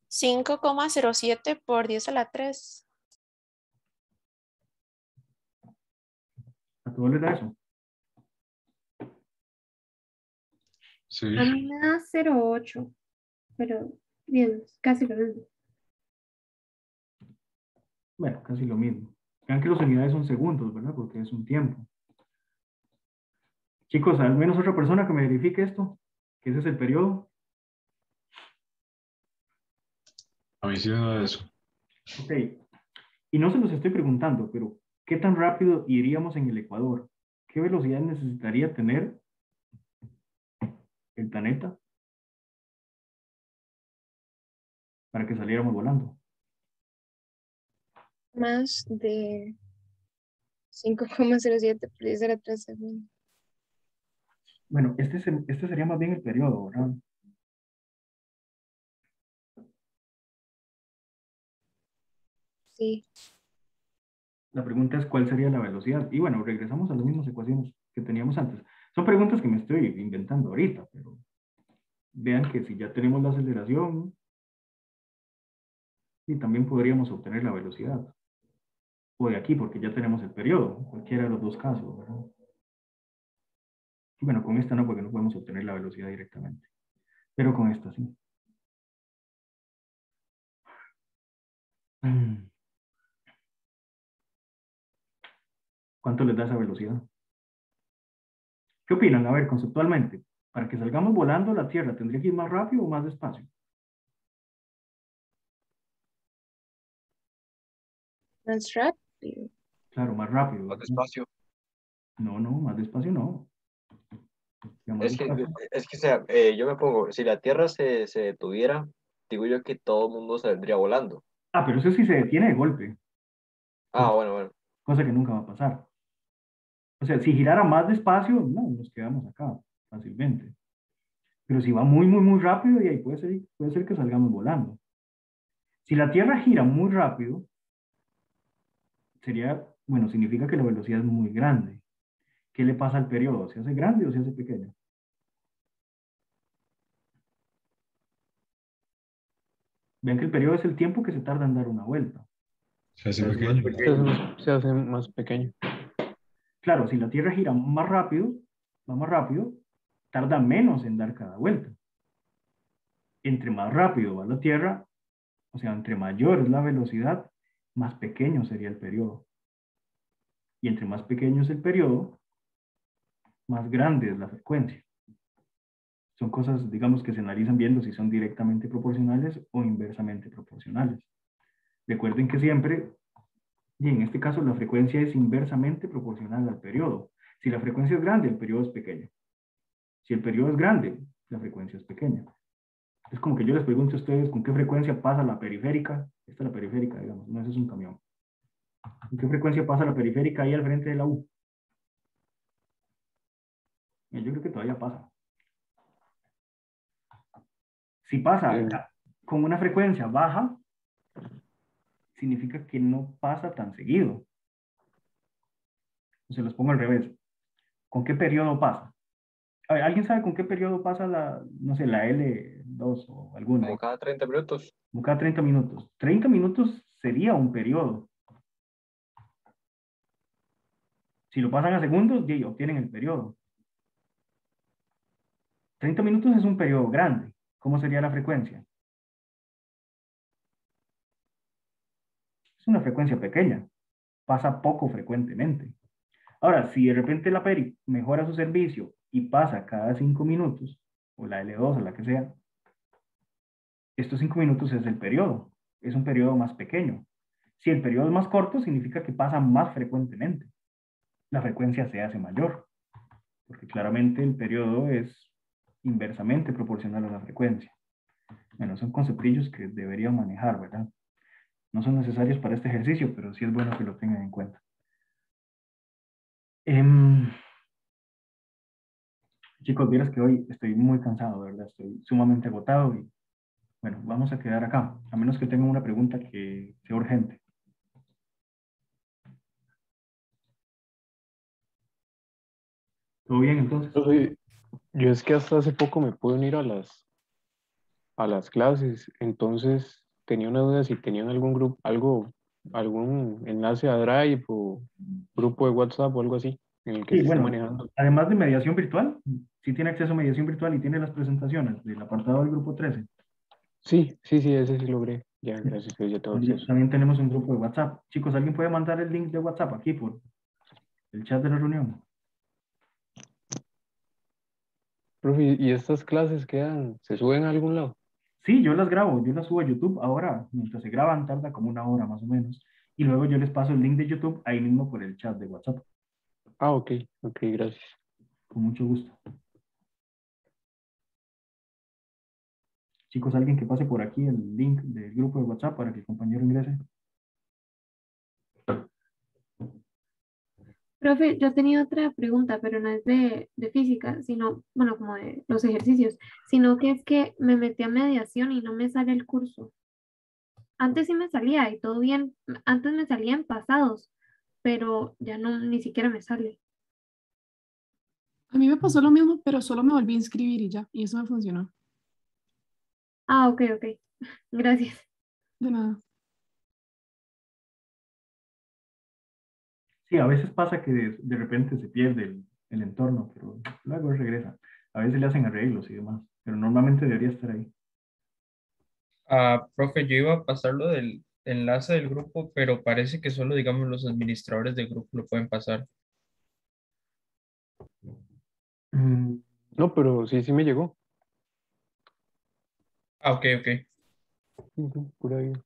I: 5,07 por 10 a la 3.
B: ¿A todos les da eso?
C: Sí.
J: A mí me da 0,8, pero bien, casi lo mismo.
B: Bueno, casi lo mismo. Vean que las unidades son segundos, ¿verdad? Porque es un tiempo. Chicos, al menos otra persona que me verifique esto, que ese es el periodo.
C: A mí sí me da eso.
B: Ok. Y no se los estoy preguntando, pero ¿qué tan rápido iríamos en el Ecuador? ¿Qué velocidad necesitaría tener el planeta para que saliéramos volando?
F: Más de 5,07 por 10 a la 3 segundos.
B: Bueno, este sería más bien el periodo, ¿verdad?
F: Sí.
B: La pregunta es cuál sería la velocidad. Y bueno, regresamos a las mismas ecuaciones que teníamos antes. Son preguntas que me estoy inventando ahorita, pero vean que si ya tenemos la aceleración, y también podríamos obtener la velocidad. O de aquí, porque ya tenemos el periodo, cualquiera de los dos casos, ¿verdad? Y bueno, con esta no, porque no podemos obtener la velocidad directamente. Pero con esta sí. ¿Cuánto les da esa velocidad? ¿Qué opinan? A ver, conceptualmente, para que salgamos volando la Tierra, ¿tendría que ir más rápido o más despacio?
F: Más rápido.
B: Claro, más rápido.
K: Más
B: ¿verdad?
K: despacio.
B: No, más despacio no. más despacio.
E: O sea, yo me pongo, si la Tierra se detuviera, digo yo que todo el mundo saldría volando.
B: Ah, pero eso sí se detiene de golpe,
E: Ah, bueno.
B: cosa que nunca va a pasar. O sea, si girara más despacio, no, nos quedamos acá fácilmente. Pero si va muy, muy, muy rápido, y ahí puede ser que salgamos volando. Si la Tierra gira muy rápido, bueno, significa que la velocidad es muy grande. ¿Qué le pasa al periodo? ¿Se hace grande o se hace pequeño? Ven que el periodo es el tiempo que se tarda en dar una vuelta.
N: Se hace
C: Es más
N: pequeño.
C: pequeño.
D: Se hace más pequeño.
B: Claro, si la Tierra gira más rápido, va más rápido, tarda menos en dar cada vuelta. Entre más rápido va la Tierra, o sea, entre mayor es la velocidad, más pequeño sería el periodo. Y entre más pequeño es el periodo, más grande es la frecuencia. Son cosas, digamos, que se analizan viendo si son directamente proporcionales o inversamente proporcionales. Recuerden que siempre, y en este caso, la frecuencia es inversamente proporcional al periodo. Si la frecuencia es grande, el periodo es pequeño. Si el periodo es grande, la frecuencia es pequeña. Es como que yo les pregunto a ustedes con qué frecuencia pasa la periférica. Esta es la periférica, digamos, no, ese es un camión. ¿Con qué frecuencia pasa la periférica ahí al frente de la U? Yo creo que todavía pasa. Si pasa con una frecuencia baja, significa que no pasa tan seguido. Se los pongo al revés. ¿Con qué periodo pasa? A ver, ¿alguien sabe con qué periodo pasa no sé, la L2 o alguna?
E: Como cada 30 minutos.
B: Como cada 30 minutos. 30 minutos sería un periodo. Si lo pasan a segundos, ya obtienen el periodo. 30 minutos es un periodo grande. ¿Cómo sería la frecuencia? Es una frecuencia pequeña. Pasa poco frecuentemente. Ahora, si de repente la peri mejora su servicio y pasa cada 5 minutos, o la L2 o la que sea, estos 5 minutos es el periodo. Es un periodo más pequeño. Si el periodo es más corto, significa que pasa más frecuentemente. La frecuencia se hace mayor, porque claramente el periodo es inversamente proporcional a la frecuencia. Bueno, son conceptillos que deberían manejar, ¿verdad? No son necesarios para este ejercicio, pero sí es bueno que lo tengan en cuenta. Chicos, vieras que hoy estoy muy cansado, ¿verdad? Estoy sumamente agotado y bueno, vamos a quedar acá, a menos que tengan una pregunta que sea urgente. ¿Todo bien entonces?
D: Yo es que hasta hace poco me pude unir a las clases, entonces tenía una duda si tenían algún grupo, algún enlace a Drive o grupo de WhatsApp o algo así en el que
B: Sí,
D: se esté
B: bueno,
D: manejando.
B: además de mediación virtual, sí tiene acceso a mediación virtual y tiene las presentaciones del apartado del grupo 13.
D: Sí, ese sí logré. Ya, gracias a Dios, ya tengo acceso.
B: También tenemos un grupo de WhatsApp. Chicos, ¿alguien puede mandar el link de WhatsApp aquí por el chat de la reunión?
D: Profe, ¿y estas clases se suben a algún lado?
B: Sí, yo las grabo, yo las subo a YouTube ahora. Mientras se graban, tarda como una hora más o menos. Y luego yo les paso el link de YouTube ahí mismo por el chat de WhatsApp.
D: Ah, ok, gracias.
B: Con mucho gusto. Chicos, alguien que pase por aquí el link del grupo de WhatsApp para que el compañero ingrese.
J: Profe, yo tenía otra pregunta, pero no es de física, sino, bueno, como de los ejercicios, sino que es que me metí a mediación y no me sale el curso. Antes sí me salía y todo bien, antes me salían pasados, pero ya no, ni siquiera me sale.
H: A mí me pasó lo mismo, pero solo me volví a inscribir y ya, y eso me funcionó.
J: Ah, ok, gracias.
H: De nada.
B: Sí, a veces pasa que de repente se pierde el entorno, pero luego regresa. A veces le hacen arreglos y demás, pero normalmente debería estar ahí.
A: Profe, yo iba a pasar lo del enlace del grupo, pero parece que solo, digamos, los administradores del grupo lo pueden pasar.
D: No, pero sí me llegó.
A: Ok.
D: Pura vida.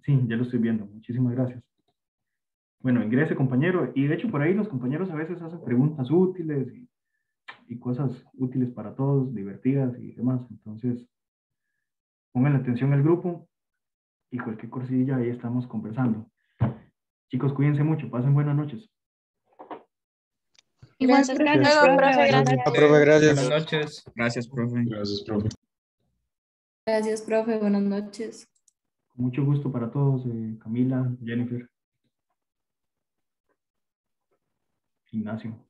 B: Sí, ya lo estoy viendo. Muchísimas gracias. Bueno, ingrese, compañero. Y de hecho, por ahí los compañeros a veces hacen preguntas útiles y cosas útiles para todos, divertidas y demás. Entonces, pongan atención al grupo y cualquier cosilla ahí estamos conversando. Chicos, cuídense mucho. Pasen buenas noches.
F: Igual,
I: Gracias.
F: profe.
I: Hasta luego, profe.
A: Igualmente,
I: Gracias.
C: Profe, gracias.
A: buenas noches.
L: Gracias, profe.
N: Gracias, profe.
O: Gracias, profe. Buenas noches.
B: Con mucho gusto para todos, Camila, Jennifer, Ignacio.